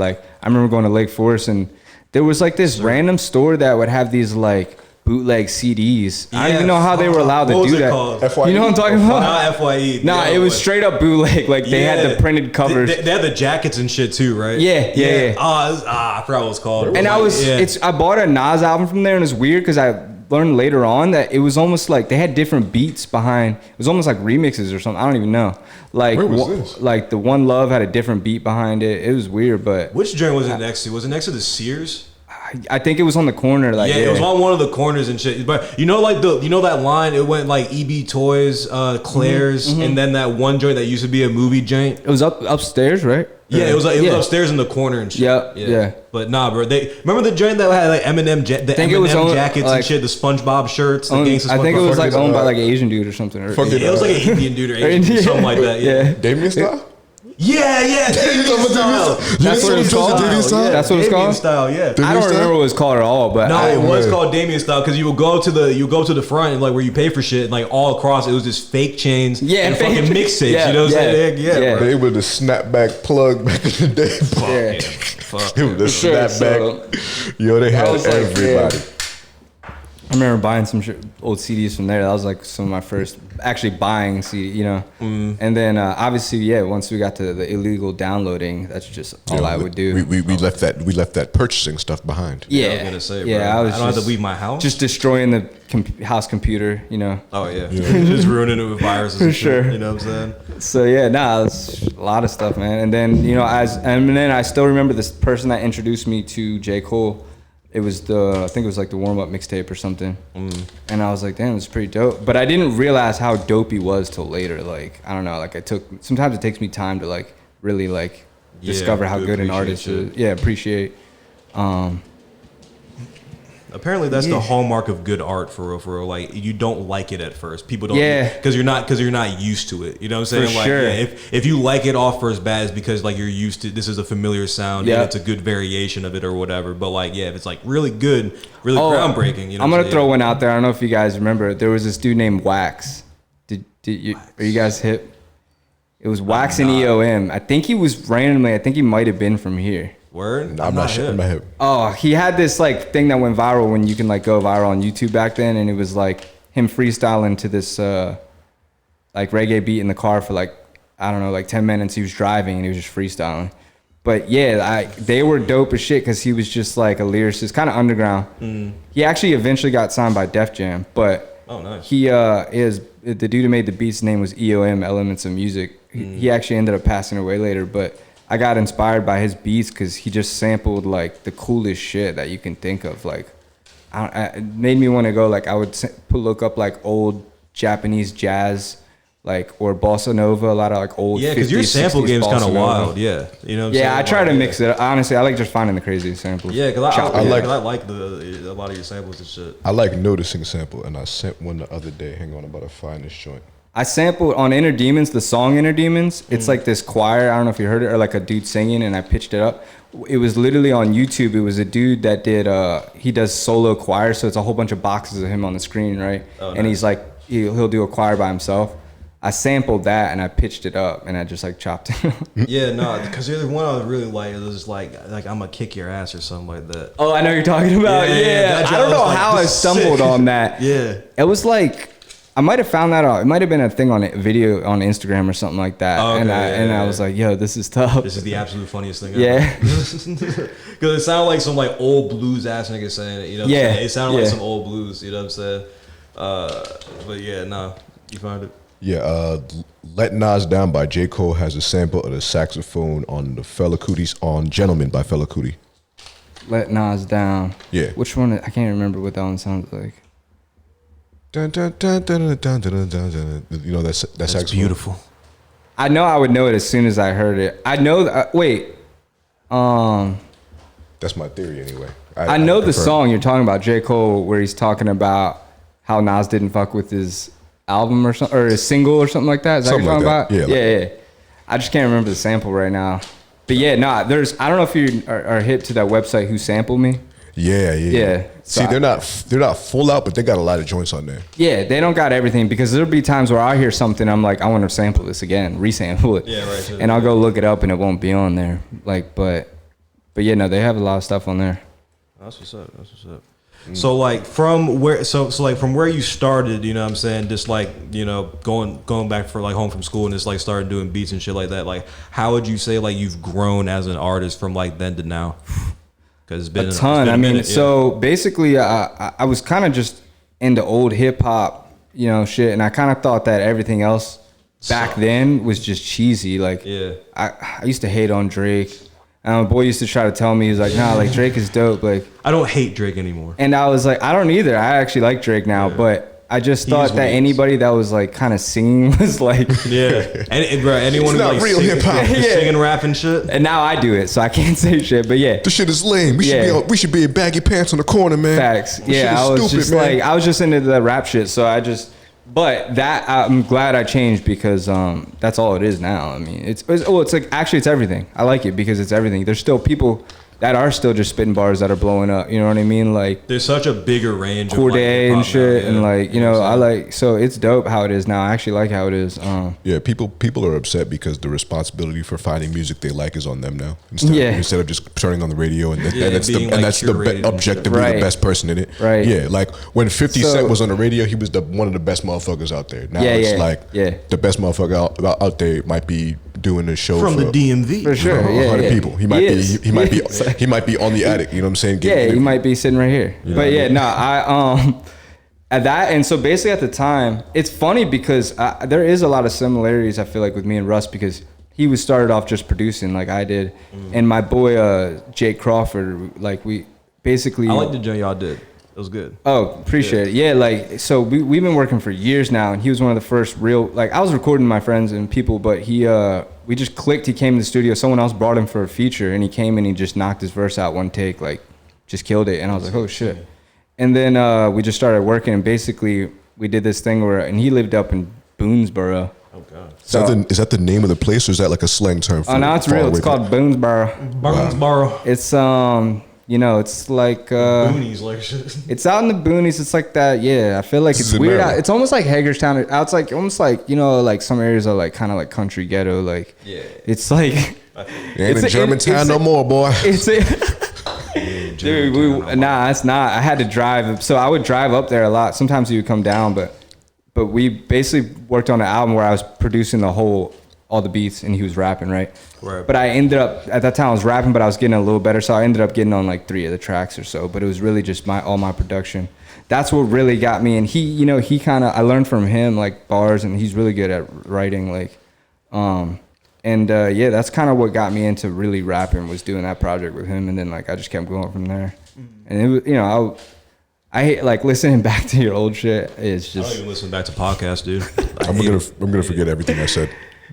S5: remember going to Lake Forest and there was like this random store that would have these like bootleg CDs. I don't even know how they were allowed to do that.
S3: Called?
S5: You know what I'm talking about?
S3: Not FYE.
S5: Nah, it was straight up bootleg. Like they had the printed covers.
S3: They had the jackets and shit too, right?
S5: Yeah.
S3: I forgot what it was called.
S5: And I bought a Nas album from there and it's weird because I learned later on that it was almost like they had different beats behind. It was almost like remixes or something. I don't even know. Like
S4: Where was this?
S5: Like the One Love had a different beat behind it. It was weird, but
S3: Which joint was it next to? Was it next to the Sears?
S5: I think it was on the corner. Like
S3: Yeah, it was on one of the corners and shit. But you know, like that line, it went like EB Toys, Claire's, and then that one joint that used to be a movie joint.
S5: It was upstairs, right?
S3: Yeah, it was upstairs in the corner and shit.
S5: Yeah.
S3: But nah, bro. They remember the joint that had like Eminem, jackets and shit, the SpongeBob shirts, the Gangsta
S5: I think it was like
S3: SpongeBob.
S5: owned by like an Asian dude or something. Or,
S4: Fucking-
S3: It was like an Indian dude or Asian dude, something like that. Yeah.
S4: Damien Style?
S3: Yeah. Damien style.
S5: That's what it's called.
S4: Damien Style?
S5: That's what it's
S3: Damien
S5: called.
S3: style. Yeah.
S5: I don't remember what it's called at all, but
S3: No, it was
S4: man.
S3: called Damien style because you would go to the front and like where you pay for shit and like all across it was just fake chains and
S5: fake
S3: fucking
S5: chains.
S3: mixtapes.
S5: Yeah,
S3: you know what I'm saying?
S5: yeah.
S3: Yeah. bro.
S4: They were the snapback plug back in the day.
S5: yeah.
S3: Fuck.
S4: It was the
S5: sure,
S4: snapback. Yo, they had
S5: was like,
S4: everybody.
S5: I remember buying some old CDs from there. That was like some of my first actually buying CD, you know. And then obviously, yeah, once we got to the illegal downloading, that's just all I would do.
S4: We left that purchasing stuff behind.
S5: Yeah,
S3: I was gonna say, bro.
S5: yeah,
S3: I don't have to leave my house.
S5: Just destroying the house computer, you know.
S3: Oh yeah, just ruining it with viruses.
S5: For
S3: and shit,
S5: sure.
S3: You know what I'm saying?
S5: So yeah, it's a lot of stuff, man. And then then I still remember this person that introduced me to J. Cole. It was I think it was like the warm up mixtape or something. And I was like, damn, it's pretty dope. But I didn't realize how dope he was till later. Like, I don't know, like sometimes it takes me time to like really like discover how
S3: to
S5: good an
S3: appreciate
S5: artist
S3: shit.
S5: is. Yeah, appreciate.
S3: Nah, Apparently, that's the
S5: Yeah.
S3: hallmark of good art for real. For real. Like you don't like it at first. People don't.
S5: Yeah.
S3: Because you're not used to it. You know what I'm saying?
S5: For
S3: Like
S5: sure.
S3: yeah, if you like it off first bad, it's because like you're used to this is a familiar sound
S5: Yeah.
S3: and it's a good variation of it or whatever. But like yeah, if it's like really good, really groundbreaking. You know
S5: I'm
S3: what
S5: gonna
S3: saying?
S5: throw one out there. I don't know if you guys remember. There was this dude named Wax. Are you guys hip? It was Wax and EOM. I think he was randomly. I think he might have been from here.
S3: Word.
S4: I'm not sure. I'm not hip.
S5: Oh, he had this like thing that went viral when you can like go viral on YouTube back then, and it was like him freestyling to this like reggae beat in the car for like I don't know like 10 minutes. He was driving and he was just freestyling. But yeah, they were dope as shit because he was just like a lyricist, kind of underground. He actually eventually got signed by Def Jam, but
S3: Oh, nice.
S5: he is the dude who made the beats. Name was EOM, Elements of Music. He actually ended up passing away later, but I got inspired by his beats because he just sampled like the coolest shit that you can think of. Like, it made me want to go. Like, I would look up like old Japanese jazz, like or bossa nova. A lot of like old.
S3: Yeah, because your
S5: 50s,
S3: sample
S5: 60s
S3: game's kind
S5: bossa
S3: of
S5: nova.
S3: wild. Yeah, you know. What I'm
S5: Yeah, I
S3: saying?
S5: try
S3: Like,
S5: to mix it. Honestly, I like just finding the craziest samples.
S3: Yeah, because
S5: Chop
S3: I
S5: it.
S3: like a lot of your samples and shit.
S4: I like noticing sample, and I sent one the other day. Hang on, I'm about to find this joint.
S5: I sampled on Inner Demons, the song Inner Demons. It's like this choir. I don't know if you heard it, or like a dude singing, and I pitched it up. It was literally on YouTube. It was a dude that did, he does solo choir. So it's a whole bunch of boxes of him on the screen, right?
S3: Oh,
S5: And
S3: nice.
S5: he's like, he'll do a choir by himself. I sampled that and I pitched it up and I just like chopped it.
S3: Yeah, no, because the one I really like is just like I'm gonna kick your ass or something like that.
S5: Oh, I know what you're talking about. Yeah.
S3: that
S5: I don't
S3: was
S5: know
S3: like,
S5: how I
S3: this is
S5: stumbled
S3: sick.
S5: on that.
S3: Yeah.
S5: It was like, I might have found that out. It might have been a thing on a video on Instagram or something like that.
S3: Oh, okay,
S5: and I was like, yo, this is tough.
S3: This is the absolute funniest thing.
S5: Yeah.
S3: Because it sounded like some like old blues ass nigga saying it. You know. What
S5: Yeah,
S3: I'm saying? It sounded like
S5: yeah.
S3: some old blues. You know what I'm saying? But yeah, no, you found it.
S4: Yeah, Let Nas Down by J. Cole has a sample of the saxophone on the Fela Kuti on Gentleman by Fela Kuti.
S5: Let Nas Down.
S4: Yeah.
S5: Which one? I can't remember what that one sounds like.
S4: Dun, dun, dun, dun, dun, dun, dun, dun, dun. You know that
S3: That's
S4: saxophone?
S3: beautiful.
S5: I know I would know it as soon as I heard it. I know. Wait.
S4: That's my theory anyway.
S5: I know the
S4: confirm.
S5: song you're talking about, J. Cole, where he's talking about how Nas didn't fuck with his album or something, or his single or something like that. Is that
S4: Something
S5: what you're
S4: like
S5: talking
S4: that.
S5: about?
S4: Yeah,
S5: yeah. I just can't remember the sample right now. But yeah, I don't know if you are hip to that website, Who Sampled Me.
S4: Yeah.
S5: Yeah.
S4: See,
S5: So
S4: they're not full out, but they got a lot of joints on there.
S5: Yeah, they don't got everything because there'll be times where I hear something, I'm like, I want to sample this again, resample it.
S3: Yeah, right.
S5: And I'll go look it up and it won't be on there. Like, but yeah, no, they have a lot of stuff on there.
S3: That's what's up. That's what's up. So like from where from where you started, you know what I'm saying, just like, you know, going back for like home from school and just like started doing beats and shit like that, like how would you say like you've grown as an artist from like then to now? Because it's been
S5: A ton. I mean,
S3: minute, yeah.
S5: so basically, I was kind of just into old hip hop, you know, shit, and I kind of thought that everything else back then was just cheesy. Like,
S3: Yeah.
S5: I used to hate on Drake. And my boy used to try to tell me, he was like, nah, like Drake is dope. Like,
S3: I don't hate Drake anymore.
S5: and I was like, I don't either. I actually like Drake now, but I just
S3: He
S5: thought
S3: is what
S5: that
S3: he is.
S5: anybody that was like kind of singing was like,
S3: Yeah, and bro, anyone
S4: It's
S3: who
S4: not
S3: like
S4: real
S3: singing,
S4: hip-hop.
S3: just
S5: Yeah.
S3: singing, rap and shit.
S5: and now I do it, so I can't say shit. But yeah,
S4: This shit is lame. We should be in baggy pants on the corner, man.
S5: facts.
S4: This shit
S5: Yeah,
S4: is
S5: I was
S4: stupid,
S5: just
S4: man.
S5: like, I was just into the rap shit. So but that I'm glad I changed because that's all it is now. I mean, it's like actually it's everything. I like it because it's everything. There's still people that are still just spitting bars that are blowing up. You know what I mean? Like
S3: There's such a bigger range of like,
S5: Corday
S3: hip-hop
S5: and shit,
S3: now,
S5: and
S3: yeah.
S5: like you know, I like so it's dope how it is now. I actually like how it is.
S4: Yeah, people are upset because the responsibility for finding music they like is on them now.
S5: Yeah.
S4: Instead of just turning on the radio and
S3: Yeah,
S4: that's
S3: being,
S4: the
S3: like,
S4: that's
S3: curated and
S4: objectively
S5: shit.
S4: the best person in it.
S5: Right.
S4: Yeah, like when 50
S5: So-
S4: Cent was on the radio, he was one of the best motherfuckers out there. Now
S5: Yeah,
S4: it's
S5: yeah,
S4: like
S5: yeah.
S4: the best motherfucker out there might be doing a show
S3: from
S4: for
S3: the DMV.
S5: For sure.
S4: you know,
S5: Yeah,
S4: 100
S5: yeah.
S4: people. He might
S5: He
S4: be
S5: is.
S4: he might
S5: He
S4: be
S5: is.
S4: he might be on the attic. You know what I'm saying?
S5: Yeah, you might be sitting right here.
S4: know
S5: But
S4: what I
S5: yeah,
S4: mean?
S5: no, I at that, and so basically at the time, it's funny because there is a lot of similarities I feel like with me and Russ because he was started off just producing like I did, and my boy Jake Crawford, like we basically.
S3: I like the joint y'all did. It was good.
S5: Oh, appreciate it. Yeah, like so we've been working for years now, and he was one of the first real like I was recording my friends and people, but we just clicked. He came to the studio. Someone else brought him for a feature, and he came and he just knocked his verse out one take, like just killed it. And I was like, oh shit. And then we just started working, and basically we did this thing where, and he lived up in Boonesboro.
S3: Oh God.
S4: Is that the name of the place, or is that like a slang term for
S5: Oh, no, it's
S4: far
S5: real.
S4: away
S5: It's called Boonesboro.
S3: Burnsboro.
S5: It's it's like
S3: Boonies, like shit.
S5: it's out in the boonies. It's like that. Yeah, I feel like
S4: This
S5: it's
S4: is in
S5: weird.
S4: Maryland.
S5: It's almost like Hagerstown. It's like almost like like some areas are like kind of like country ghetto. Like
S3: Yeah.
S5: it's like
S4: You ain't
S5: It's
S4: in
S5: a-
S4: Germantown
S5: it's
S4: no
S5: a-
S4: more, boy.
S5: it's a. Dude, nah, it's not. I had to drive. So I would drive up there a lot. Sometimes he would come down, but we basically worked on an album where I was producing all the beats and he was rapping, right?
S3: Right.
S5: But I ended up, at that time I was rapping, but I was getting a little better. So I ended up getting on like 3 of the tracks or so, but it was really just all my production. That's what really got me. And he kind of, I learned from him like bars, and he's really good at writing, like, yeah, that's kind of what got me into really rapping, was doing that project with him. And then like I just kept going from there. And it was, I hate like listening back to your old shit. It's
S3: I don't
S5: just
S3: even listen back to podcasts, dude.
S4: I'm gonna forget everything I said.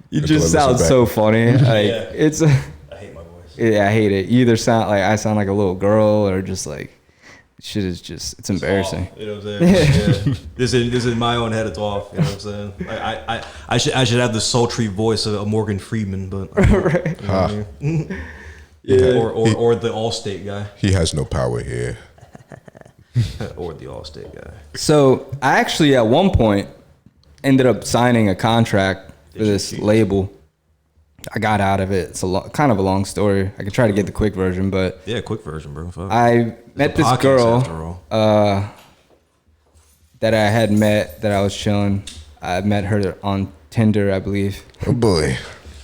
S5: you
S4: until I
S5: just
S4: listen
S5: sound
S4: back.
S5: so funny. Like it's
S3: I hate my voice.
S5: yeah, I hate it. You either sound like I sound like a little girl, or just like shit is just it's embarrassing.
S3: You know what I'm saying? Yeah. This is my own head. It's off. You know what I'm saying? Like, I should have the sultry voice of a Morgan Freeman, but
S5: Right.
S3: you know what I mean? Yeah, or the Allstate guy,
S4: He has no power here.
S3: or the Allstate guy.
S5: So I actually at one point ended up signing a contract for this label. I got out of it. It's kind of a long story. I could try to get the quick version, but
S3: Yeah, quick version, bro. Fuck.
S5: I met
S3: a
S5: this
S3: podcast after all.
S5: girl that I had met, that I was chilling. I met her on Tinder, I believe.
S4: Oh boy.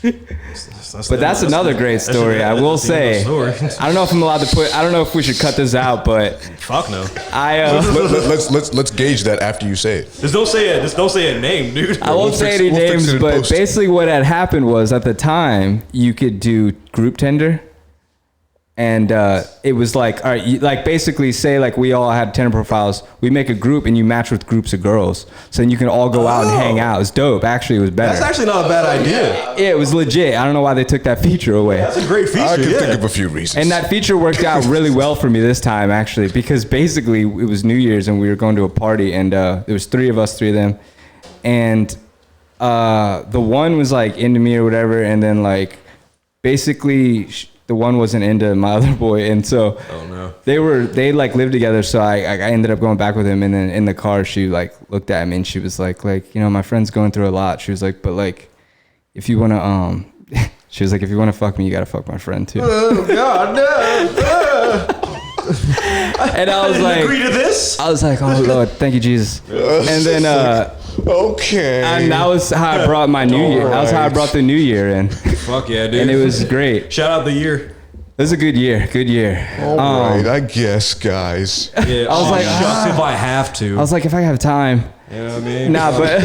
S5: But that's another great story. I will say. I don't know if I'm allowed to I don't know if we should cut this out, but
S3: Fuck no.
S4: Let's gauge that after you say it.
S3: Just don't say it. Just don't say a name, dude.
S5: I won't say any
S4: we'll fix
S5: names,
S4: it in
S5: but
S4: post.
S5: basically what had happened was at the time you could do group Tinder. And it was like, all right, like basically say like we all had Tinder profiles. We make a group and you match with groups of girls. So then you can all go out and hang out. It was dope. Actually, it was better.
S3: That's actually not a bad idea.
S5: Yeah, it was legit. I don't know why they took that feature away.
S3: That's a great feature.
S4: I can
S3: yeah.
S4: think of a few reasons.
S5: And that feature worked out really well for me this time, actually, because basically it was New Year's and we were going to a party, and there was 3 of us, 3 of them, and the one was like into me or whatever, and then like basically the one wasn't into my other boy, and so they like lived together. So I ended up going back with him, and then in the car she like looked at me and she was like my friend's going through a lot. She was like, but like if you wanna she was like, if you wanna fuck me, you gotta fuck my friend too.
S3: Oh God, no.
S5: And I was like,
S3: agree to this.
S5: oh Lord, thank you Jesus. And then
S4: okay.
S5: and that was how I brought my new year. That was how I brought the new year in,
S3: Fuck yeah, dude.
S5: and it was great.
S3: Shout out the year.
S5: It was a good year. Good year.
S4: All right, I guess, guys.
S3: Yeah,
S5: I was like,
S3: shucks if I have to.
S5: I was like, if I have time.
S3: You know what I mean?
S5: Nah, but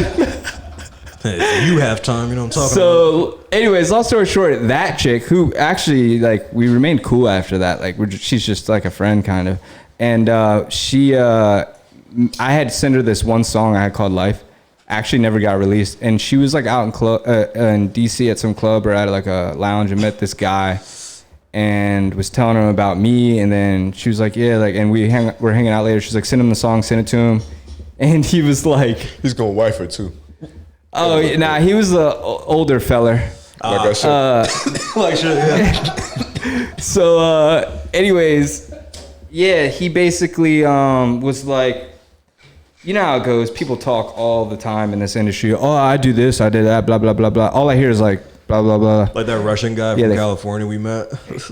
S3: Hey, you have time. You know what I'm talking about.
S5: so, anyways, long story short, that chick who actually like we remained cool after that. Like she's just like a friend kind of, and I had sent her this one song I had called Life. Actually never got released, and she was like out in DC at some club or at like a lounge and met this guy and was telling him about me, and then she was like, yeah, like, and we're hanging out later. She's like, send him the song, send it to him, and he was like,
S4: He's gonna wife her too.
S5: oh nah, he was a older feller.
S4: Like I said.
S3: Like shit. Yeah.
S5: So anyways, yeah, he basically was like, you know how it goes. People talk all the time in this industry. Oh, I do this, I did that, blah, blah, blah, blah. All I hear is like, blah, blah, blah.
S3: Like that Russian guy
S5: Yeah,
S3: from
S5: they-
S3: California we met.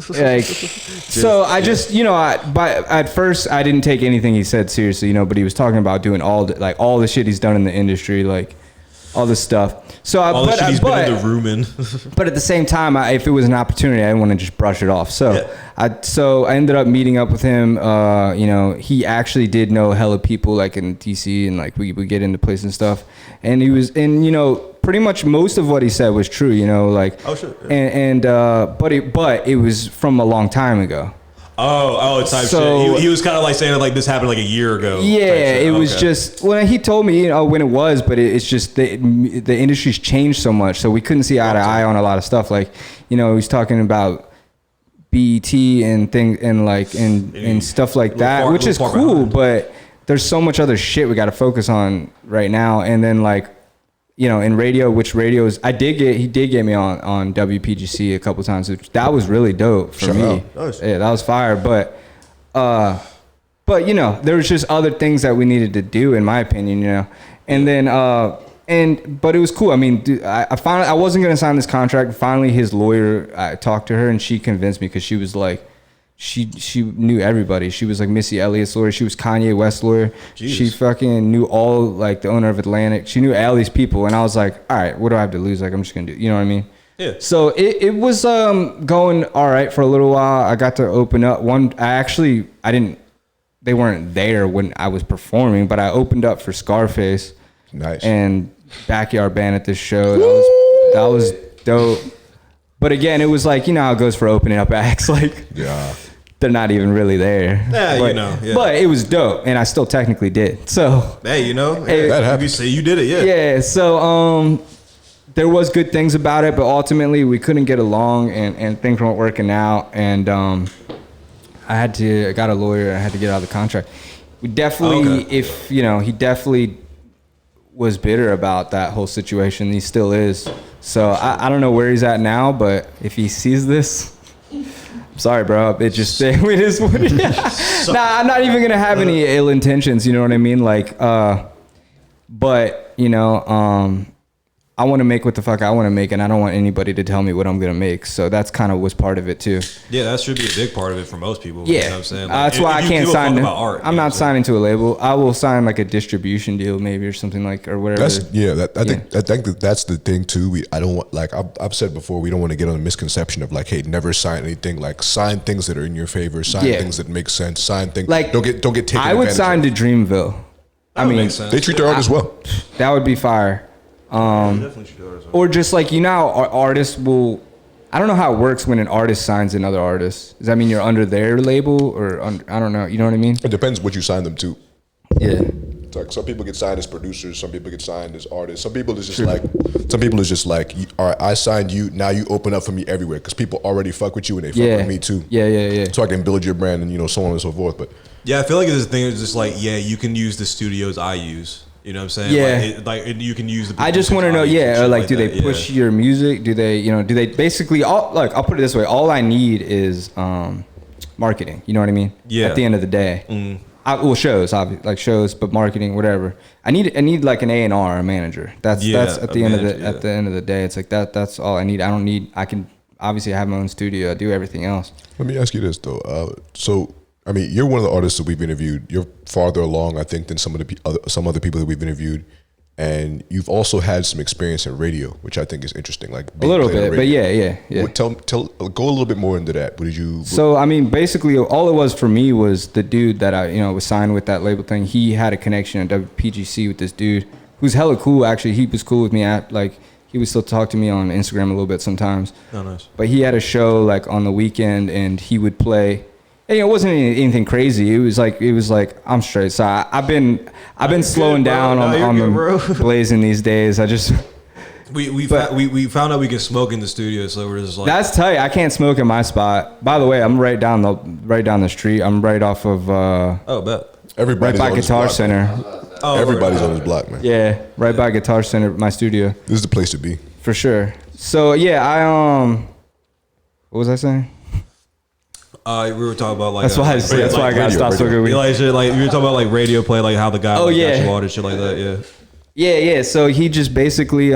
S5: Like, so I just, at first I didn't take anything he said seriously, but he was talking about doing all the shit he's done in the industry, like all this stuff. So
S3: All the shit he's been in the room in.
S5: But at the same time, if it was an opportunity, I didn't want to just brush it off. So,
S3: Yeah.
S5: I ended up meeting up with him. He actually did know hella people like in DC, and like we would get into places and stuff. And he was, and pretty much most of what he said was true. Like,
S3: Oh, shit, yeah.
S5: but it was from a long time ago.
S3: Oh, type
S5: So-
S3: shit. He was kind of like saying like this happened like a year ago. type
S5: Yeah,
S3: shit.
S5: it was
S3: Okay.
S5: just when he told me, when it was, but it's just the industry's changed so much, so we couldn't see eye to eye on a lot of stuff. Like, he's talking about BET and thing and like and stuff like that, which is cool. But there's so much other shit we got to focus on right now. And then like, you know, in radio, which radios he did get me on WPGC a couple times. That was really dope for me. Nice. Yeah, that was fire. But you know, there was just other things that we needed to do, in my opinion, you know. And then but it was cool. I mean, dude, I wasn't gonna sign this contract. Finally, his lawyer, I talked to her and she convinced me, because she was like, she knew everybody. She was like Missy Elliott's lawyer. She was Kanye West's lawyer. Jesus. She fucking knew all, like, the owner of Atlantic. She knew all these people. And I was like, all right, what do I have to lose? Like, I'm just gonna do, you know what I mean?
S3: Yeah.
S5: So it was going all right for a little while. I got to open up they weren't there when I was performing, but I opened up for Scarface.
S4: Nice.
S5: And Backyard Band at this show. That was dope. But again, it was like, you know how it goes for opening up acts. Like,
S4: yeah,
S5: they're not even really there.
S3: Yeah,
S5: but,
S3: you know. Yeah.
S5: But it was dope, and I still technically did. So
S3: hey, you know,
S4: that happened.
S3: You say you did it, yeah.
S5: Yeah. So there was good things about it, but ultimately we couldn't get along, and things weren't working out. And I got a lawyer. I had to get out of the contract. We definitely, he definitely was bitter about that whole situation. He still is. So I don't know where he's at now, but if he sees this, I'm sorry, bro. It just we just nah, I'm not even gonna have any ill intentions. You know what I mean? Like, but you know, I want to make what the fuck I want to make, and I don't want anybody to tell me what I'm gonna make. So that's kind of was part of it too.
S3: Yeah, that should be a big part of it for most people.
S5: Yeah,
S3: you know what I'm saying? Like,
S5: that's why I can't sign. I'm not
S3: signing
S5: signing to a label. I will sign like a distribution deal, maybe, or something like, or whatever.
S4: I think that's the thing too. I don't want, like I've said before, we don't want to get on a misconception of like, hey, never sign anything. Like, sign things that are in your favor. Sign things that make sense. Sign things
S5: like,
S4: don't get taken.
S5: I would sign to Dreamville. I mean,
S4: they treat their artists well.
S5: That would be fire. Or just like, you know how artists will, I don't know how it works when an artist signs another artist. Does that mean you're under their label, or I don't know, you know what I mean?
S4: It depends what you sign them to.
S5: Yeah.
S4: It's like some people get signed as producers, some people get signed as artists. Some people is just like, all right, I signed you, now you open up for me everywhere, because people already fuck with you and they fuck with me too.
S5: Yeah.
S4: So I can build your brand and, you know, so on and so forth. But
S3: yeah, I feel like this thing is just like, yeah, you can use the studios I use. You know what I'm saying?
S5: Yeah.
S3: Like you can use the.
S5: I just want to know, or like, do they push your music? Do they basically I'll put it this way: all I need is marketing. You know what I mean?
S3: Yeah.
S5: At the end of the day, shows, obviously, like shows, but marketing, whatever. I need like an A&R, a manager. That's at the end of the day. It's like that's all I need. I can obviously have my own studio. I do everything else.
S4: Let me ask you this though. So, I mean, you're one of the artists that we've interviewed. You're farther along, I think, than some other people that we've interviewed, and you've also had some experience in radio, which I think is interesting. Like
S5: a little bit, but yeah.
S4: Go a little bit more into that. What did you?
S5: So I mean, basically, all it was for me was the dude that I was signed with that label thing. He had a connection at WPGC with this dude who's hella cool. Actually, he was cool with me he would still talk to me on Instagram a little bit sometimes.
S3: Oh, nice.
S5: But he had a show like on the weekend, and he would play. And, it wasn't anything crazy. It was like I'm straight. So I've been slowing down on the blazing these days. I just
S3: we found out we can smoke in the studio, so we're just like,
S5: that's tight. I can't smoke in my spot. By the way, I'm right down the street. I'm right off of
S3: bet.
S4: Everybody's
S5: right by
S4: on
S5: Guitar
S4: block,
S5: Center.
S4: Everybody's on his block, man.
S5: Yeah, right by Guitar Center, my studio.
S4: This is the place to be.
S5: For sure. So yeah, what was I saying?
S3: We were talking about like
S5: that's why I got stopped smoking weed.
S3: Like shit, like you were talking about like radio play, like how the guy got you water, shit like that.
S5: Yeah. So he just basically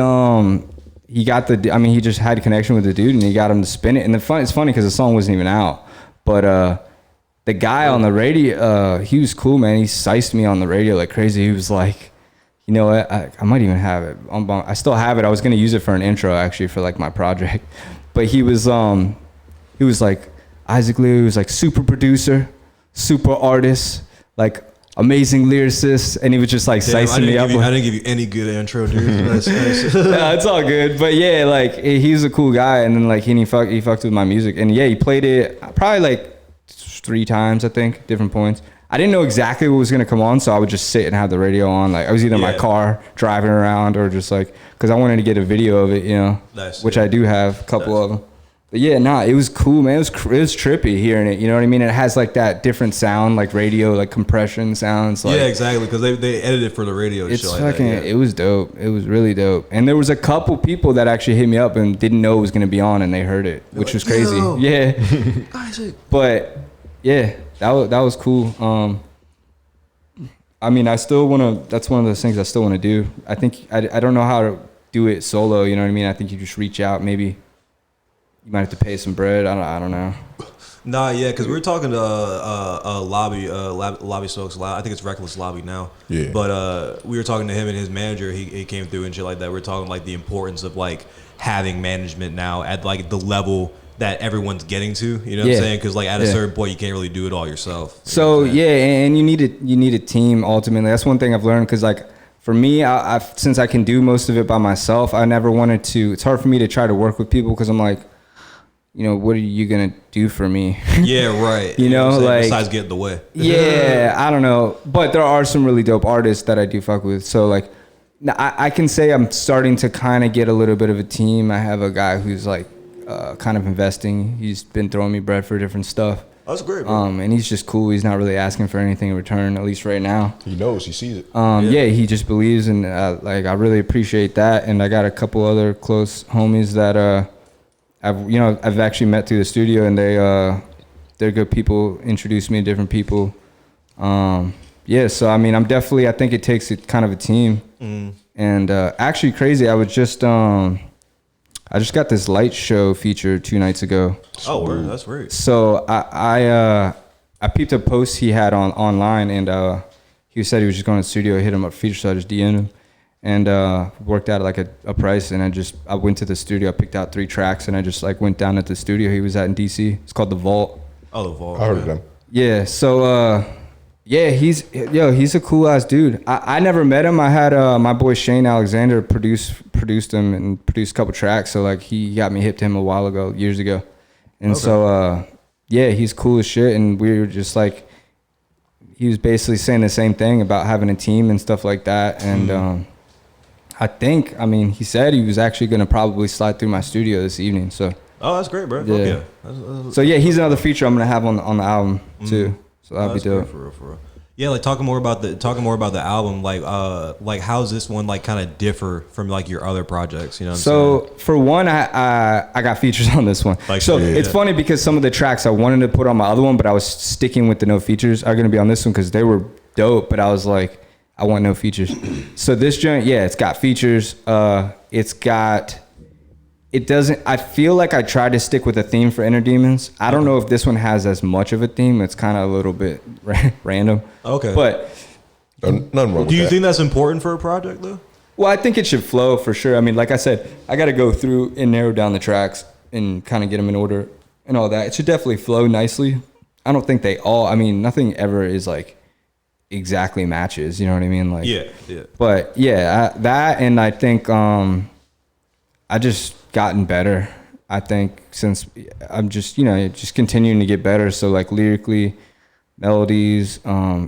S5: he just had a connection with the dude and he got him to spin it. And it's funny because the song wasn't even out, but the guy on the radio, he was cool, man. He sized me on the radio like crazy. He was like, you know what? I might even have it. I still have it. I was gonna use it for an intro actually for like my project, but he was like. Isaac Lee was like super producer, super artist, like amazing lyricist, and he was just like sizing me up.
S3: I didn't give you any good intro, dude.
S5: No, it's all good, but yeah, like he's a cool guy, and then like he fucked with my music, and yeah, he played it probably like 3 times, I think, different points. I didn't know exactly what was gonna come on, so I would just sit and have the radio on. Like I was either in my car driving around, or just like because I wanted to get a video of it, which I do have a couple of them. But yeah, nah, it was cool, man. It was trippy hearing it. You know what I mean? It has like that different sound, like radio, like compression sounds. Like,
S3: yeah, exactly. Because they edited it for the radio. And
S5: it's
S3: shit
S5: fucking.
S3: like that, yeah.
S5: It was dope. It was really dope. And there was a couple people that actually hit me up and didn't know it was gonna be on, and they heard it, which was crazy.
S3: Yo.
S5: Yeah. But yeah, that was cool. I mean, I still wanna. That's one of those things I still wanna do. I think I don't know how to do it solo. You know what I mean? I think you just reach out. Maybe you might have to pay some bread. I don't know.
S3: Nah, yeah, because we were talking to Lobby Stokes. I think it's Reckless Lobby now.
S4: Yeah.
S3: But we were talking to him and his manager. He came through and shit like that. We were talking like the importance of like having management now at like the level that everyone's getting to. You know what I'm saying? Because like at a certain point, you can't really do it all yourself.
S5: So yeah, and you need a team ultimately. That's one thing I've learned because like for me, I've since I can do most of it by myself, I never wanted to. It's hard for me to try to work with people because I'm like, you know, what are you gonna do for me?
S3: Yeah, right.
S5: You know,
S3: what I'm saying?
S5: like
S3: Besides get in the way.
S5: Yeah, I don't know, but there are some really dope artists that I do fuck with. So like, I can say I'm starting to kind of get a little bit of a team. I have a guy who's like kind of investing. He's been throwing me bread for different stuff.
S3: That's great, bro.
S5: And he's just cool. He's not really asking for anything in return, at least right now.
S4: He knows, he sees it.
S5: Yeah, he just believes, and like I really appreciate that. And I got a couple other close homies that I've actually met through the studio, and they're good people. Introduced me to different people. Yeah, so I mean, I think it takes kind of a team. And actually, crazy. I just got this light show feature 2 nights ago.
S3: Oh, word, that's great.
S5: So I peeped a post he had online, and he said he was just going to the studio. I hit him up for feature, so I just DM'd him, and worked out like a price. And I went to the studio. I picked out 3 tracks, and I just like went down at the studio he was at in DC. It's called The Vault.
S3: Oh, The Vault.
S4: I heard of them.
S5: Yeah. So yeah, he's a cool ass dude. I never met him. I had my boy Shane Alexander produced him and produced a couple tracks. So like he got me hip to him years ago. And so yeah, he's cool as shit. And we were just like, he was basically saying the same thing about having a team and stuff like that. And he said he was actually gonna probably slide through my studio this evening. So
S3: oh, that's great, bro.
S5: yeah.
S3: That's
S5: So yeah, he's another feature I'm gonna have on the album too. So that'll be dope.
S3: For real. Yeah, like talking more about the album, like how's this one like kind of differ from like your other projects? You know what I'm saying?
S5: For one, I got features on this one.
S3: Like,
S5: so
S3: yeah.
S5: it's funny because some of the tracks I wanted to put on my other one, but I was sticking with the no features are gonna be on this one because they were dope. But I was like, I want no features. So this joint, yeah, it's got features. I feel like I tried to stick with a theme for Inner Demons. I don't know if this one has as much of a theme. It's kind of a little bit random.
S3: Okay.
S5: But
S4: Nothing wrong with that.
S3: do you think that's important for a project though?
S5: well, I think it should flow for sure. I mean, like I said, I got to go through and narrow down the tracks and kind of get them in order and all that. It should definitely flow nicely. I don't think nothing ever is like exactly matches. You know what I mean? Like,
S3: Yeah.
S5: But yeah, that, and I think I just gotten better. I think since I'm just just continuing to get better. So like lyrically, melodies,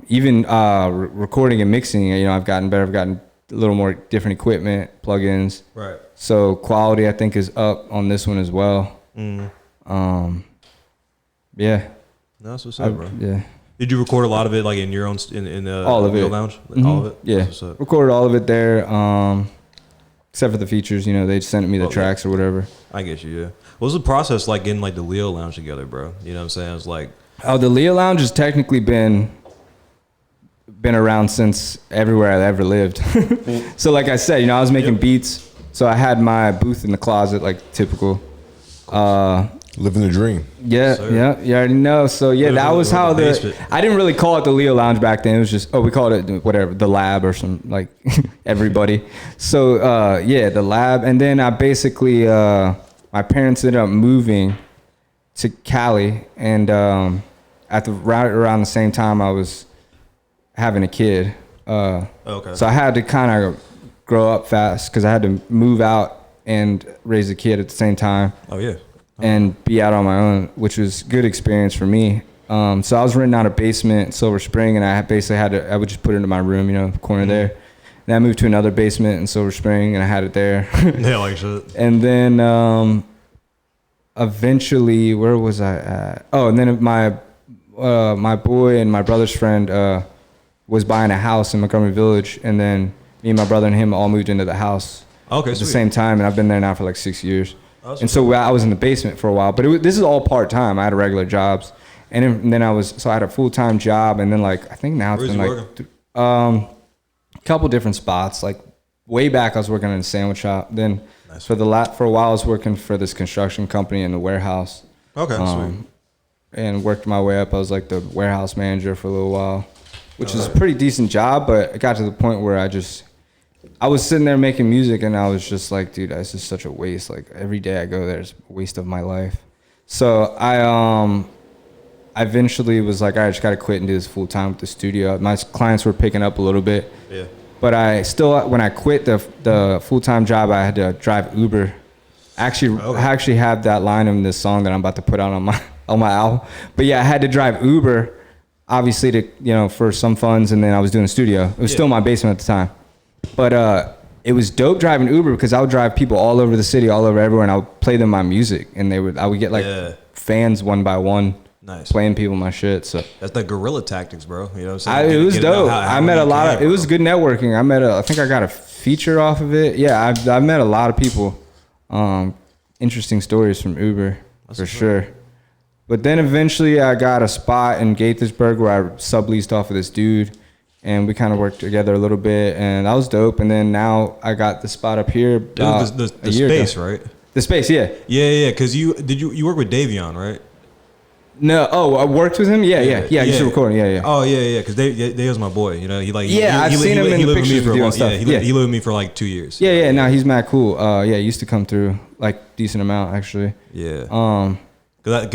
S5: even recording and mixing. I've gotten better. I've gotten a little more different equipment, plugins.
S3: Right.
S5: So quality I think is up on this one as well. Yeah.
S3: No, that's what's up, bro.
S5: Yeah.
S3: Did you record a lot of it like in your own in the
S5: All of it.
S3: lounge?
S5: Mhm.
S3: All of it.
S5: Yeah.
S3: That's what's up.
S5: Recorded all of it there. Except for the features, they just sent me the tracks or whatever.
S3: I get you. Yeah. What was the process like getting like the Leo Lounge together, bro? You know what I'm saying? It's like,
S5: Oh, the Leo Lounge has technically been around since everywhere I ever lived. So like I said, I was making beats. So I had my booth in the closet, like typical.
S4: Living the dream.
S5: Yeah, you already know. So yeah, that was how I didn't really call it the Leo Lounge back then. It was just, we called it whatever, the lab or some, like everybody. So yeah, the lab. And then I basically, my parents ended up moving to Cali, and right around the same time I was having a kid.
S3: okay.
S5: So I had to kind of grow up fast because I had to move out and raise a kid at the same time.
S3: Oh yeah.
S5: And be out on my own, which was good experience for me. So I was renting out a basement in Silver Spring, and I basically I would just put it in my room, the corner there. Then I moved to another basement in Silver Spring, and I had it there.
S3: Yeah, like shit.
S5: And then eventually, where was I at? Oh, and then my boy and my brother's friend was buying a house in Montgomery Village, and then me and my brother and him all moved into the house
S3: Okay,
S5: at the
S3: sweet.
S5: same time, and I've been there now for like 6 years.
S3: That's
S5: And so I was in the basement for a while, but this is all part time. I had regular jobs, and then I had a full time job, and then like I think now it's
S3: Where's
S5: been
S3: you
S5: like
S3: working?
S5: a couple different spots. Like way back, I was working in a sandwich shop. Then for a while, I was working for this construction company in the warehouse.
S3: Okay, sweet.
S5: And worked my way up. I was like the warehouse manager for a little while, which is a pretty decent job, but it got to the point where I was sitting there making music, and I was just like, dude, this is such a waste. Like every day I go there is a waste of my life. So I eventually was like, all right, I just got to quit and do this full time with the studio. My clients were picking up a little bit.
S3: Yeah.
S5: But when I quit the full time job, I had to drive Uber. I actually have that line in this song that I'm about to put out on my album. But yeah, I had to drive Uber, obviously for some funds, and then I was doing the studio. It was still my basement at the time. But it was dope driving Uber because I would drive people all over the city, all over everywhere, and I would play them my music, and I would get like fans one by one.
S3: Nice.
S5: Playing people my shit. So
S3: That's the guerrilla tactics, bro. You know what I'm saying?
S5: it was
S3: Get out
S5: dope.
S3: how
S5: I met a
S3: you
S5: lot
S3: can,
S5: of. It was
S3: bro.
S5: good networking. I think I got a feature off of it. Yeah, I met a lot of people. Interesting stories from Uber for sure. But then eventually I got a spot in Gaithersburg where I subleased off of this dude, and we kind of worked together a little bit, and that was dope. And then now I got the spot up here.
S3: The
S5: a year
S3: space,
S5: ago.
S3: right?
S5: The space, yeah.
S3: Yeah. Because you work with Davion, right?
S5: No, I worked with him. Yeah. I used to record. Yeah.
S3: Oh yeah. Because Dave was my boy. You know,
S5: I've seen him in the pictures with you and stuff.
S3: Yeah, he lived with me for like 2 years.
S5: Yeah. No, he's mad cool. He used to come through like decent amount actually.
S3: Yeah. Cause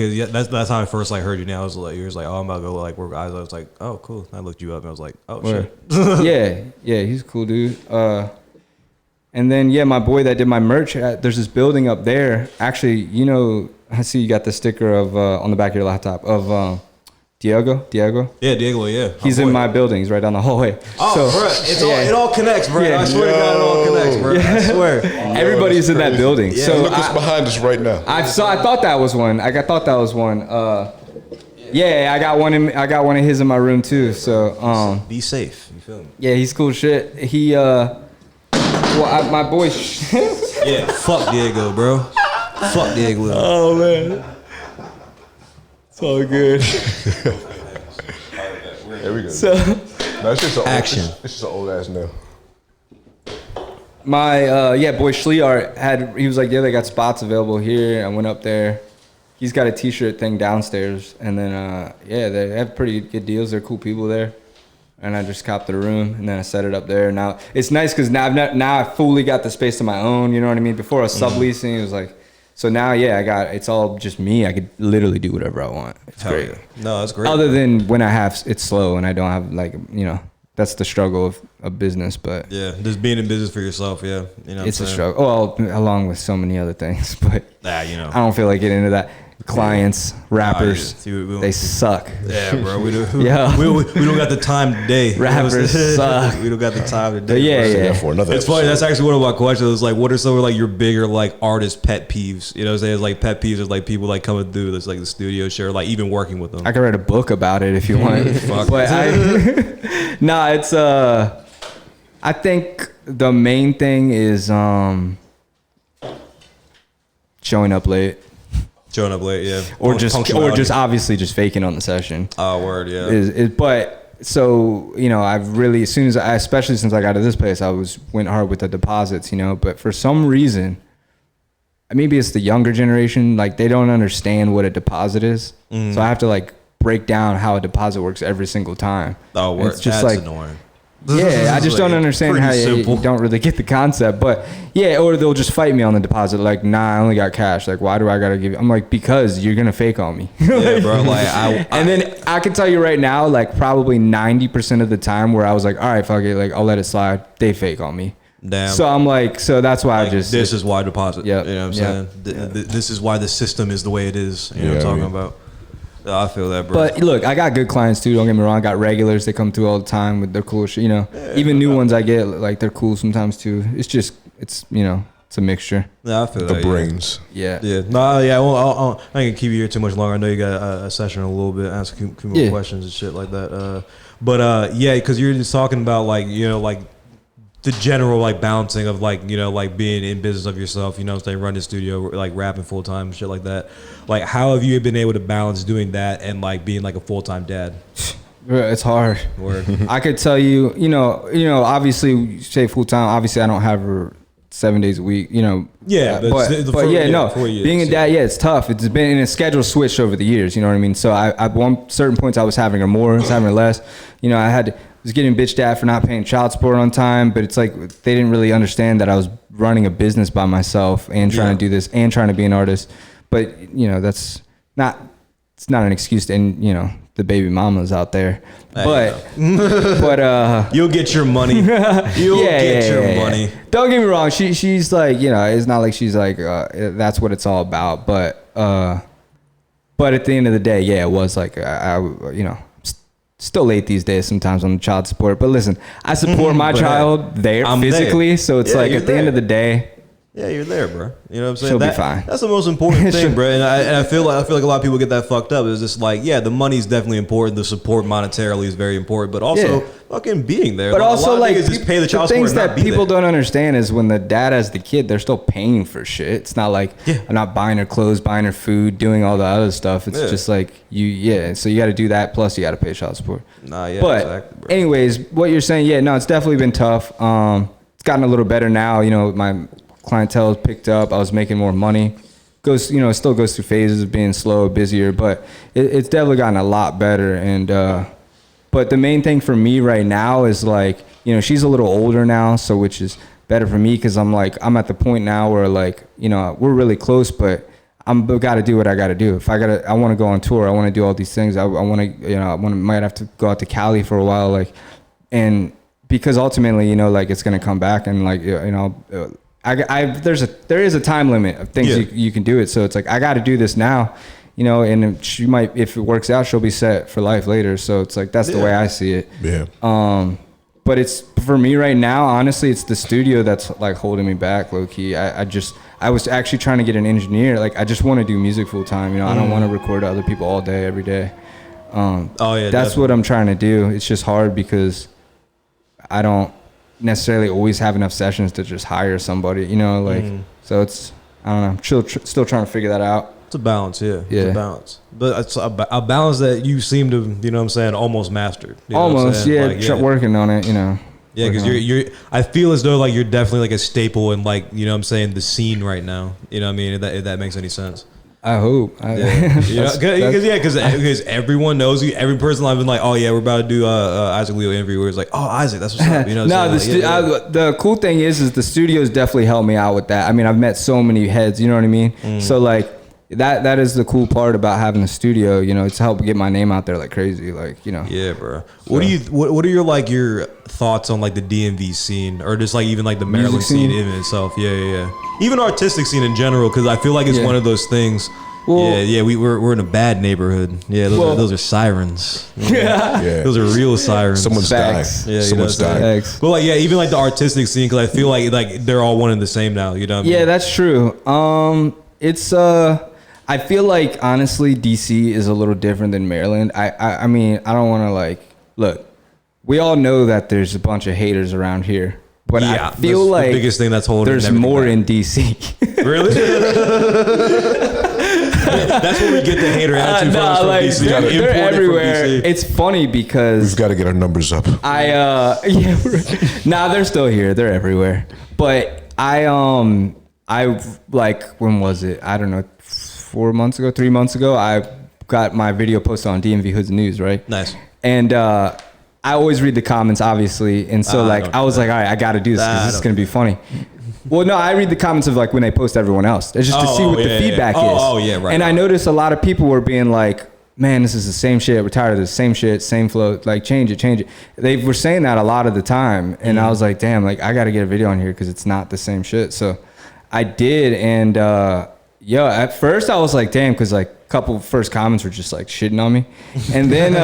S3: that's how I first like heard you. Now I was like, you was like, oh, I'm about to go like work. I was like, oh, cool. And I looked you up and I was like, oh shit.
S5: yeah, he's a cool dude. And then my boy that did my merch. There's this building up there. Actually, I see you got the sticker of on the back of your laptop of Diego.
S3: Yeah, Diego. Yeah.
S5: He's in my building. He's right down the hallway.
S3: Oh, bro, it all connects, bro.
S5: Yeah.
S3: I swear to God, it all connects, bro. I swear.
S5: Everybody's in that building.
S3: Yeah,
S5: So
S4: Look what's behind us right now.
S5: I thought that was one. I thought that was one. I got one of his in my room too. So
S3: Be safe. You feel me?
S5: yeah, he's cool shit. He my boy.
S3: Yeah. Fuck Diego, bro. Fuck Diego.
S5: Oh man, it's all good.
S4: There we go.
S5: So
S4: No, it's just an
S3: Action.
S4: It's just an old ass nail.
S5: my boy Schleart he was like, yeah, they got spots available here. I went up there. He's got a t-shirt thing downstairs, and then they have pretty good deals. They're cool people there. And I just copped the room, and then I set it up there. Now it's nice because now I fully got the space to my own. You know what I mean? Before I was subleasing, it was like, so now it's all just me. I could literally do whatever I want. It's
S3: Hell
S5: great.
S3: yeah. No, that's great.
S5: Other than when it's slow and I don't have that's the struggle of a business. But
S3: yeah, just being in business for yourself. Yeah, you know.
S5: it's a struggle. Well, along with so many other things, but I
S3: I
S5: don't feel like getting into that. Clients, rappers, they suck.
S3: Yeah, bro. We don't got the time today.
S5: Rappers suck.
S3: We don't got the time today.
S5: But yeah.
S4: For another
S3: It's funny. That's actually one of my questions. Is like, what are some of like your bigger like artist pet peeves? You know what I'm saying? It's like pet peeves is like people like coming through this like the studio show, or, like even working with them.
S5: I could write a book about it if you want.
S3: Fuck.
S5: But it's I think the main thing is showing up late.
S3: Showing up late, yeah.
S5: Or just
S3: Punctuality.
S5: obviously just faking on the session.
S3: Oh, word, yeah.
S5: But so I've really especially since I got to this place, I went hard with the deposits, But for some reason, maybe it's the younger generation, like they don't understand what a deposit is. So I have to like break down how a deposit works every single time.
S3: Oh, word.
S5: It's just
S3: That's
S5: like
S3: annoying.
S5: Yeah, I just don't understand how you don't really get the concept. But yeah, or they'll just fight me on the deposit. Like, nah, I only got cash. Like, why do I gotta give you? I'm like, because you're gonna fake on me.
S3: Yeah, bro. Like,
S5: and then I can tell you right now, like probably 90% of the time where I was like, all right, fuck it, like I'll let it slide. They fake on me.
S3: Damn.
S5: So I'm like, so that's why
S3: Like,
S5: I just.
S3: this is why deposit.
S5: Yep,
S3: You know what I'm saying? This is why the system is the way it is. You know what I'm
S4: Yeah,
S3: talking
S4: yeah.
S3: about? I feel that, bro.
S5: But look, I got good clients too. Don't get me wrong. I got regulars. They come through all the time with their cool shit. Even new ones I get, like they're cool sometimes too. It's just, it's It's a mixture.
S3: No, I feel
S4: The
S3: that,
S4: brains.
S5: Yeah.
S3: Yeah. No, yeah. I ain't gonna keep you here too much longer. I know you got a session in a little bit. Ask a few more questions and shit like that. Yeah, because you're just talking about like like the general like balancing of like like being in business of yourself. You know, what I'm saying, run the studio, like rapping full time, shit like that. Like, how have you been able to balance doing that and like being like a full time dad?
S5: It's hard.
S3: Word.
S5: I could tell you, obviously, you say full time. Obviously, I don't have her 7 days a week.
S3: Yeah,
S5: but being a dad, it's tough. It's been in a schedule switched over the years. You know what I mean? So at one certain points, I was having her more, I was having her less. I was getting bitched at for not paying child support on time, but it's like they didn't really understand that I was running a business by myself and trying to do this and trying to be an artist. But it's not an excuse to, and the baby mamas out there. But
S3: you'll get your money. You'll get your money.
S5: Don't get me wrong. She's like, it's not like she's like that's what it's all about. But at the end of the day, it was like I still late these days sometimes on the child support. But listen, I support my child there physically, there. So it's like at the end of the day.
S3: Yeah, you're there, bro. You know what I'm saying?
S5: She'll be fine.
S3: That's the most important thing, bro. And I feel like a lot of people get that fucked up. It's just like, the money's definitely important. The support monetarily is very important, but also fucking being there.
S5: But also, like,
S3: just pay the child
S5: things
S3: support
S5: that people don't understand is when the dad has the kid, they're still paying for shit. It's not like I'm not buying her clothes, buying her food, doing all the other stuff. It's just like so you got to do that. Plus, you got to pay child support. But
S3: exactly, bro.
S5: Anyways, what you're saying, it's definitely been tough. It's gotten a little better now. My clientele has picked up. I was making more money. It still goes through phases of being slow, busier, but it's definitely gotten a lot better. And but the main thing for me right now is like, she's a little older now, so which is better for me because I'm at the point now where like, we're really close, but I'm got to do what I got to do. If I want to go on tour, I want to do all these things. I want to, might have to go out to Cali for a while, like, and because ultimately, like it's gonna come back and like, there is a time limit of things you can do it. So it's like, I got to do this now, and she might, if it works out, she'll be set for life later. So it's like, that's the way I see it.
S4: Yeah.
S5: But it's for me right now, honestly, it's the studio that's like holding me back low key. I was actually trying to get an engineer. Like, I just want to do music full time. I don't want to record other people all day, every day. That's definitely what I'm trying to do. It's just hard because I don't necessarily always have enough sessions to just hire somebody, so it's, I don't know, still trying to figure that out.
S3: It's a balance, It's a balance, but it's a balance that you seem to, almost mastered.
S5: Almost, working on it, Yeah,
S3: because you're. I feel as though like you're definitely like a staple in like the scene right now. You know what I mean? If that makes any sense.
S5: I hope.
S3: Because everyone knows you. Every person I've been like, oh yeah, we're about to do Isaac Leo interview. Where it's like, oh Isaac, that's what's up.
S5: The cool thing is the studios definitely helped me out with that. I mean, I've met so many heads. You know what I mean? So like that is the cool part about having a studio. It's helped get my name out there like crazy. Like
S3: Yeah, bro. What are your thoughts on like the DMV scene or just like even like the Maryland scene in itself? Yeah. Even artistic scene in general, because I feel like it's one of those things. Well, we're in a bad neighborhood. Yeah, those are sirens. Those are real sirens.
S4: Someone's dying.
S3: Yeah,
S4: someone's dying.
S3: But like, even like the artistic scene, because I feel like they're all one and the same now. You know what I mean?
S5: Yeah, that's true. It's I feel like honestly, DC is a little different than Maryland. I mean, I don't want to like look. We all know that there's a bunch of haters around here. But I feel like
S3: the biggest thing that's holding
S5: there's more in DC.
S3: Really? That's where we get the hater attitude from DC.
S5: They're everywhere. It's funny because
S4: we've got to get our numbers up.
S5: They're still here. They're everywhere. But I like, when was it? I don't know, 3 months ago, I got my video posted on DMV Hoods News, right?
S3: Nice.
S5: And I always read the comments, obviously, and so I was like, all right, I got to do this because this is gonna be funny. Well, no, I read the comments of like when they post everyone else. It's just to see what the feedback is.
S3: Right.
S5: And I noticed a lot of people were being like, man, this is the same shit. We're tired of the same shit, same flow. Like, change it. They were saying that a lot of the time, and I was like, damn, like I got to get a video on here because it's not the same shit. So I did, and Yo, at first I was like, damn, because like a couple first comments were just like shitting on me, and then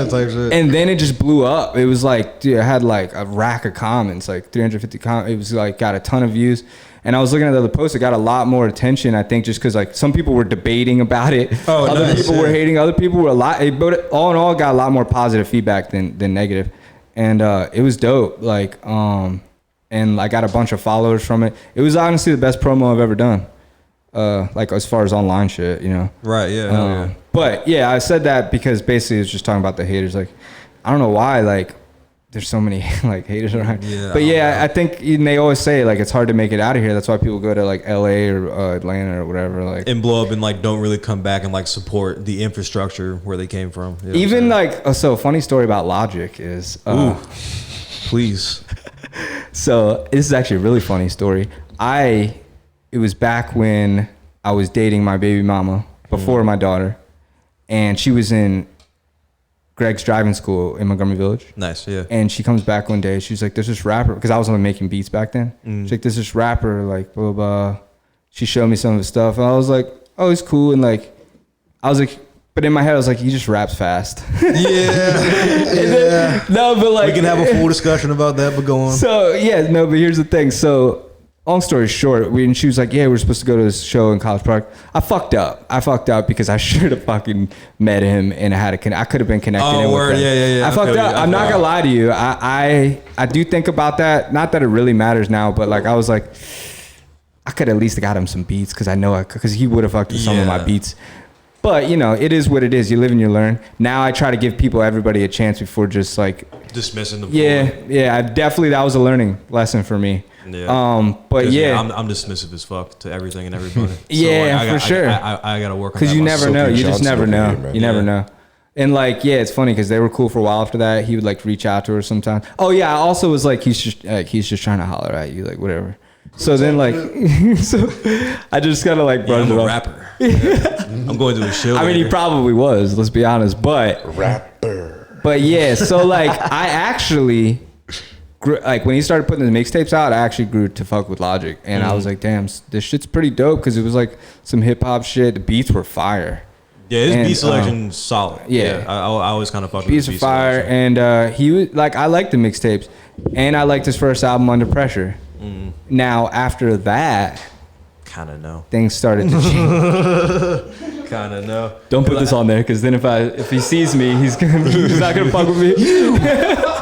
S3: Type shit.
S5: and then it just blew up. It was like, dude, I had like a rack of comments, like 350 comments. It was like got a ton of views, and I was looking at the other posts. It got a lot more attention. I think just because like some people were debating about it, other
S3: nice,
S5: people were
S3: yeah.
S5: hating, other people were but all in all, got a lot more positive feedback than negative, and it was dope. Like and I got a bunch of followers from it. It was honestly the best promo I've ever done. Like as far as online shit, you know.
S3: Right. Yeah. Hell yeah.
S5: But yeah, I said that because basically it's just talking about the haters. Like, I don't know why. Like, there's so many like haters around.
S3: Yeah,
S5: But yeah,
S3: I
S5: I think and they always say like it's hard to make it out of here. That's why people go to like L.A. or Atlanta or whatever. Like,
S3: And blow up and like don't really come back and like support the infrastructure where they came from. You know what I'm
S5: even
S3: saying?
S5: like so funny story about Logic is
S3: Ooh, please.
S5: so this is actually a really funny story. It was back when I was dating my baby mama before my daughter, and she was in Greg's driving school in Montgomery Village.
S3: Nice. Yeah.
S5: And she comes back one day. She's like, "There's this rapper," because I was only making beats back then. She's like, "There's this rapper, like blah blah blah." She showed me some of his stuff, and I was like, "Oh, he's cool." And like, I was like, but in my head, I was like, "He just raps fast."
S3: Yeah.
S5: No, but like
S3: We can have a full discussion about that, but go on.
S5: So yeah, no, but here's the thing. So long story short, and she was like, "Yeah, we're supposed to go to this show in College Park." I fucked up because I should have fucking met him and I could have been connected.
S3: Oh,
S5: in with
S3: word.
S5: him.
S3: Yeah.
S5: I fucked up. I'm not gonna lie to you. I do think about that. Not that it really matters now, but like I was like, I could at least have got him some beats because I know because he would have fucked with some of my
S3: Yeah.
S5: beats. But you know, it is what it is. You live and you learn. Now I try to give everybody a chance before just like
S3: Dismissing the
S5: yeah. Definitely that was a learning lesson for me.
S3: Yeah.
S5: But yeah,
S3: I'm dismissive as fuck to everything and everybody. So,
S5: Yeah,
S3: like,
S5: for sure.
S3: I gotta work on that.
S5: because you never
S3: myself.
S5: know. You just
S4: Johnson
S5: never
S4: over
S5: know.
S4: here, man.
S5: You never
S3: Yeah.
S5: know. And like, yeah, it's funny because they were cool for a while after that. He would like reach out to her sometimes. Oh yeah, I also was like, he's just trying to holler at you, like whatever. So then like, so I just kind of like
S3: Yeah,
S5: brushed
S3: I'm
S5: it
S3: a
S5: off.
S3: rapper. I'm going to a show.
S5: I mean, he
S3: later.
S5: probably was. Let's be honest, but
S4: Rapper.
S5: But yeah, so like I actually grew, like when he started putting the mixtapes out, I actually grew to fuck with Logic, and I was like, damn, this shit's pretty dope because it was like some hip hop shit. The beats were fire.
S3: Yeah, his
S5: and,
S3: beat selection's solid.
S5: yeah.
S3: I always kind of fuck with
S5: Beats
S3: his
S5: are
S3: beat
S5: fire,
S3: selection.
S5: and he was like, I liked the mixtapes, and I liked his first album, Under Pressure. Now after that,
S3: Kind of know.
S5: things started to change.
S3: Kind of know.
S5: Don't put this on there, because then if he sees me, he's not gonna fuck with me.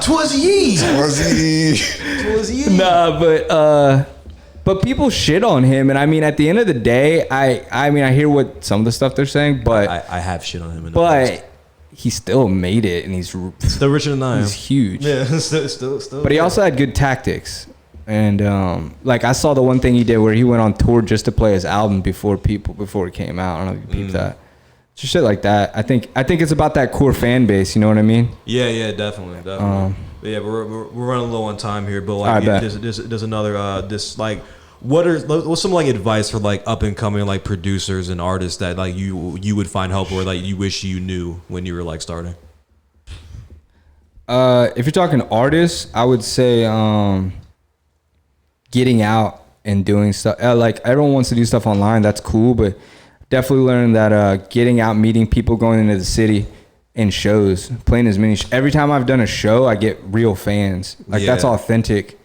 S3: Twas ye.
S4: Was he?
S3: Twas ye.
S5: Nah, but people shit on him, and I mean, at the end of the day, I mean, I hear what some of the stuff they're saying, but
S3: I have shit on him. In the past.
S5: but he still made it, and he's
S3: Still richer than I am.
S5: huge.
S3: Yeah, still.
S5: But he also had good tactics, and like I saw the one thing he did where he went on tour just to play his album before it came out. I don't know if you peeped that. Just shit like that. I think it's about that core fan base. You know what I mean?
S3: Yeah, definitely. But yeah, we're running low on time here, but
S5: I
S3: like
S5: bet.
S3: there's another this like what's some like advice for like up and coming like producers and artists that like you would find helpful or like you wish you knew when you were like starting?
S5: If you're talking artists, I would say getting out and doing stuff. Like everyone wants to do stuff online. That's cool, but definitely learn that getting out, meeting people, going into the city, and shows, playing as many. Every time I've done a show, I get real fans. Like that's
S3: Yeah.
S5: authentic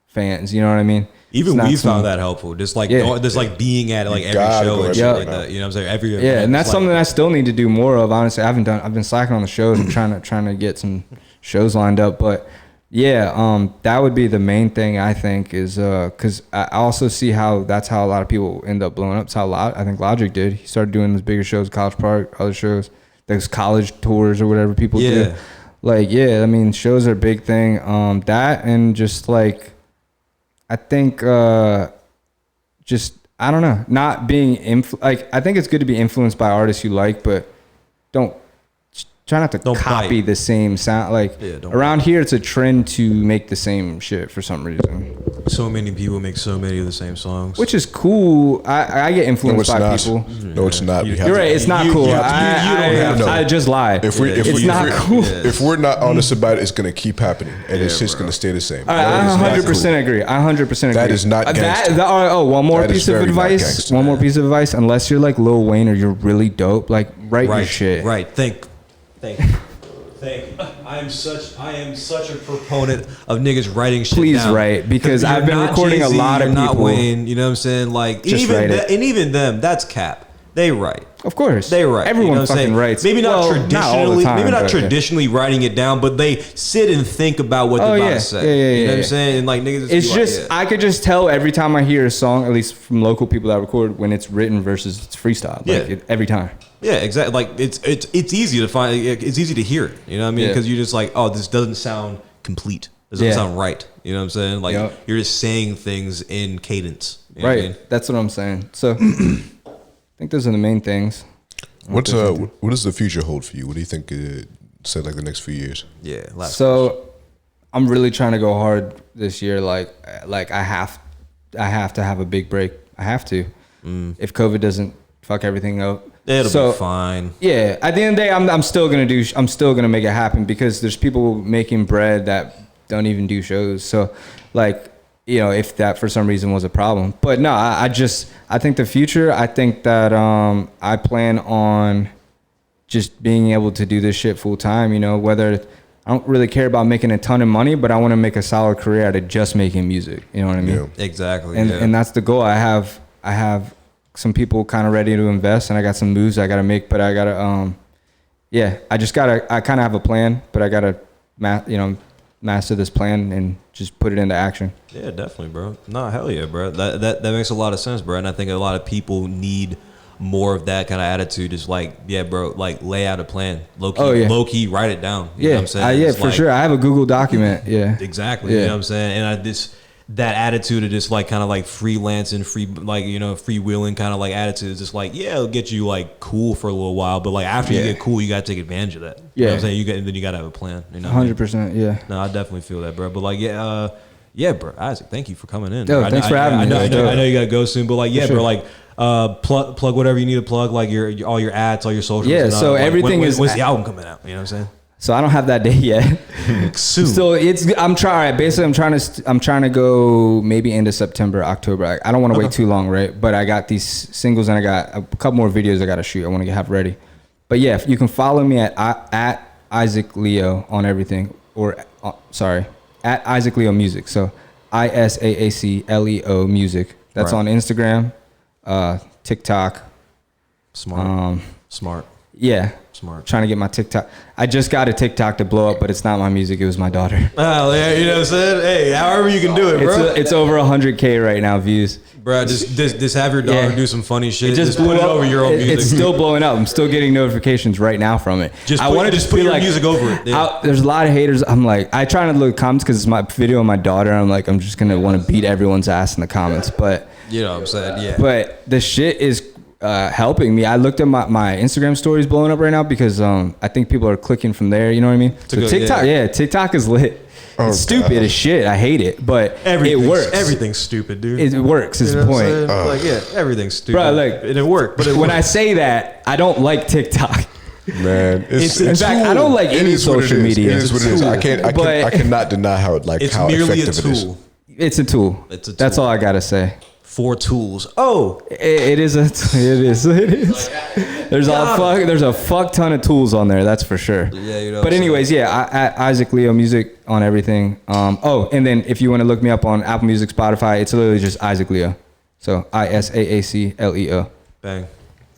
S5: fans. You know what I mean?
S3: Even
S5: It's not
S3: we
S5: some-
S3: found that helpful. Just like
S5: Yeah.
S3: just like being at like every
S4: gotta
S3: show
S4: go
S3: and
S4: every
S3: shit
S5: show
S3: like
S5: now.
S3: that. You know what I'm saying? Every
S5: Yeah,
S3: event,
S5: and that's
S3: it's like-
S5: something I still need to do more of. Honestly, I've been slacking on the shows and trying to get some shows lined up. But yeah, that would be the main thing I think is because I also see how that's how a lot of people end up blowing up. It's how I think Logic did. He started doing those bigger shows, College Park, other shows, those college tours or whatever people do.
S3: Yeah.
S5: Like I mean, shows are a big thing. That and just like I think just I don't know, not being like I think it's good to be influenced by artists you like, but try not to
S3: Don't
S5: copy
S3: bite.
S5: the same sound. Like
S3: Yeah, don't
S5: around here, it's a trend to make the same shit for some reason.
S3: so many people make so many of the same songs.
S5: which is cool. I get
S4: No,
S5: influenced
S4: it's
S5: by
S4: not.
S5: people.
S4: No, it's not. We have
S5: You're
S4: to-
S5: right. It's not
S3: You-
S5: cool.
S3: you don't have to.
S5: I just lied.
S4: If we, if
S5: It's
S4: we,
S5: not
S4: if,
S5: cool.
S4: If we're not honest about it, it's gonna keep happening, and it's just gonna stay the same.
S5: All right, I
S4: It's not
S5: 100%
S4: cool.
S5: agree. I 100% agree.
S4: That is not gangster.
S5: One more
S4: That is
S5: piece of
S4: very not
S5: advice.
S4: gangster.
S5: One more piece of advice. Unless you're like Lil Wayne or you're really dope, like write your shit.
S3: Right. Thank. I am such a proponent of niggas writing shit
S5: Please
S3: down.
S5: write, because
S3: You're
S5: I've been
S3: not
S5: recording a
S3: Jay-Z,
S5: lot of
S3: you're not
S5: people.
S3: Wayne, you know what I'm saying? Like
S5: Just write it.
S3: and even them, that's cap. They write.
S5: Of course,
S3: They write.
S5: Everyone
S3: you know what I'm
S5: fucking
S3: saying?
S5: writes.
S3: Maybe not
S5: Well,
S3: traditionally.
S5: all the time,
S3: maybe not
S5: but, yeah.
S3: traditionally writing it down, but they sit and think about what they're about to say.
S5: Yeah,
S3: You know what I'm saying? And like niggas,
S5: It's
S3: be
S5: just
S3: like, yeah.
S5: I could just tell every time I hear a song, at least from local people that record, when it's written versus it's freestyle. Like
S3: Yeah.
S5: every time.
S3: Yeah, exactly. Like it's easy to find. It's easy to hear it. You know what I mean?
S5: Yeah.
S3: Because you're just like, oh, this doesn't sound complete. This doesn't
S5: Yeah.
S3: sound right. You know what I'm saying? Like
S5: Yep.
S3: you're just saying things in cadence. You know what I
S5: Right.
S3: mean?
S5: That's what I'm saying. So I think those are the main things.
S4: What does the future hold for you? What do you think? Said like the next few years.
S3: Yeah.
S5: So I'm really trying to go hard this year. Like I have to have a big break. I have to. If COVID doesn't fuck everything up,
S3: it'll be fine.
S5: Yeah, at the end of the day, I'm still gonna make it happen, because there's people making bread that don't even do shows. So, like, you know, if that for some reason was a problem, but no, I think the future. I think that I plan on just being able to do this shit full time. You know, whether I don't really care about making a ton of money, but I want to make a solid career out of just making music. You know what I mean?
S4: Yeah.
S3: Exactly.
S5: And
S3: yeah.
S5: and that's the goal. I have some people kind of ready to invest, and I got some moves I got to make, but I got to I kind of have a plan, but I got to master this plan and just put it into action.
S3: Yeah, definitely, bro. No, hell yeah, bro. That makes a lot of sense, bro. And I think a lot of people need more of that kind of attitude. Is like, yeah, bro, like lay out a plan. Low key, write it down. You know what I'm saying? It's
S5: for
S3: like,
S5: sure. I have a Google document. Yeah,
S3: Exactly.
S5: Yeah.
S3: You know what I'm saying? And that attitude of just like kind of like freelancing, freewheeling kind of like attitude is just like, yeah, it'll get you like cool for a little while, but like after you get cool, you got to take advantage of that. You know what I'm saying? Then you got to have a plan. You know,
S5: 100%. Yeah.
S3: No, I definitely feel that, bro. But like, yeah, bro, Isaac, thank you for coming in.
S5: Yo,
S3: bro.
S5: thanks for having me.
S3: I
S5: That's dope.
S3: know you gotta go soon, but like, yeah,
S5: For
S3: bro,
S5: sure.
S3: like, plug whatever you need to plug, like all your ads, all your socials.
S5: Yeah,
S3: and,
S5: so
S3: like,
S5: everything
S3: when's
S5: is-
S3: the album coming out? You know what I'm saying?
S5: So I don't have that date yet.
S3: Soon.
S5: So I'm trying. Basically, I'm trying to go maybe into September, October. I don't want to wait too long, right? But I got these singles and I got a couple more videos I got to shoot. I want to have ready. But yeah, you can follow me at Isaac Leo on everything, or at Isaac Leo Music. So ISAACLEO Music. That's
S3: Right.
S5: on Instagram, TikTok.
S3: Smart.
S5: Yeah.
S3: Smart.
S5: Trying to get my TikTok. I just got a TikTok to blow up, but it's not my music. It was my daughter.
S3: Oh, yeah, you know what I'm saying? Hey, however you can do it, bro.
S5: It's over 100K right now views.
S3: Bro, just have your daughter
S5: Yeah.
S3: do some funny shit.
S5: It
S3: Just
S5: blew
S3: put it
S5: up.
S3: over your own music.
S5: It's still blowing up. I'm still getting notifications right now from it.
S3: I want to just put your music over it. Yeah.
S5: There's a lot of haters. I'm like, I try not to look at comments because it's my video of my daughter. I'm like, I'm just gonna want to beat everyone's ass in the comments. But
S3: You know what I'm saying? Yeah.
S5: but the shit is helping me. I looked at my Instagram stories blowing up right now because I think people are clicking from there. You know what I mean? So
S3: good-
S5: TikTok,
S3: yeah.
S5: TikTok is lit.
S4: Oh,
S5: It's stupid
S4: God.
S5: as shit. I hate it, but it works.
S3: Everything's stupid, dude.
S5: It works. Is
S3: You
S5: the
S3: know what I'm
S5: point.
S3: saying? Like, yeah, everything's stupid.
S5: Bro, like-
S3: and it worked, but
S5: When I say that, I don't like TikTok.
S4: Man,
S3: It's
S5: In fact, I don't like
S4: It
S5: any
S4: is what it
S5: social
S4: is.
S5: media.
S4: It is what it is. I
S5: But-
S4: cannot deny how
S3: it's
S4: how
S3: merely a
S4: effective it is.
S3: tool.
S5: It's a tool.
S3: It's a
S5: That's
S3: tool.
S5: all I gotta say.
S3: For tools. Oh,
S5: It is. There's a fuck ton of tools on there. That's for sure.
S3: Yeah, you know what
S5: But
S3: I'm
S5: anyways, at Isaac Leo Music on everything. And then if you want to look me up on Apple Music, Spotify, it's literally just Isaac Leo. So ISAACLEO.
S3: bang.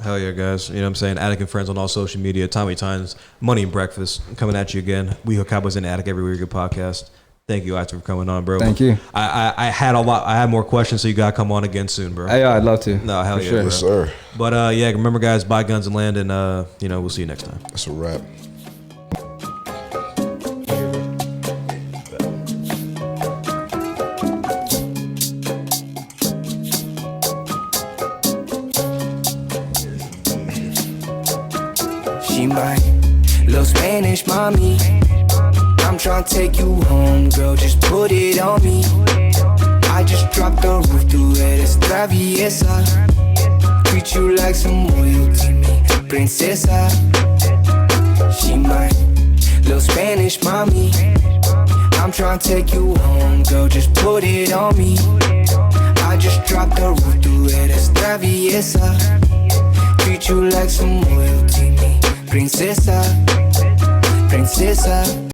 S3: Hell yeah, guys. You know what I'm saying? Attic and Friends on all social media. Tommy Times, Money and Breakfast coming at you again. We Hook Cowboys in the Attic everywhere you get podcast. Thank you, Isaac, for coming on, bro.
S5: Thank you.
S3: I had a lot. I had more questions, so you gotta come on again soon, bro.
S5: Yeah, I'd love to.
S3: No, hell
S5: For
S3: yeah,
S5: sure.
S3: bro.
S4: Yes, sir.
S3: But yeah, remember, guys, buy guns and land, and we'll see you next time.
S4: That's a wrap.
S1: She my little Spanish mommy. I'm tryna take you home, girl, just put it on me. I I just dropped the roof, tú eres traviesa. Treat you like some royalty, mi princesa. She my little Spanish mommy. I'm tryna take you home, girl, just put it on me. I just dropped the roof, tú eres traviesa. Treat you like some royalty, mi princesa. Princesa.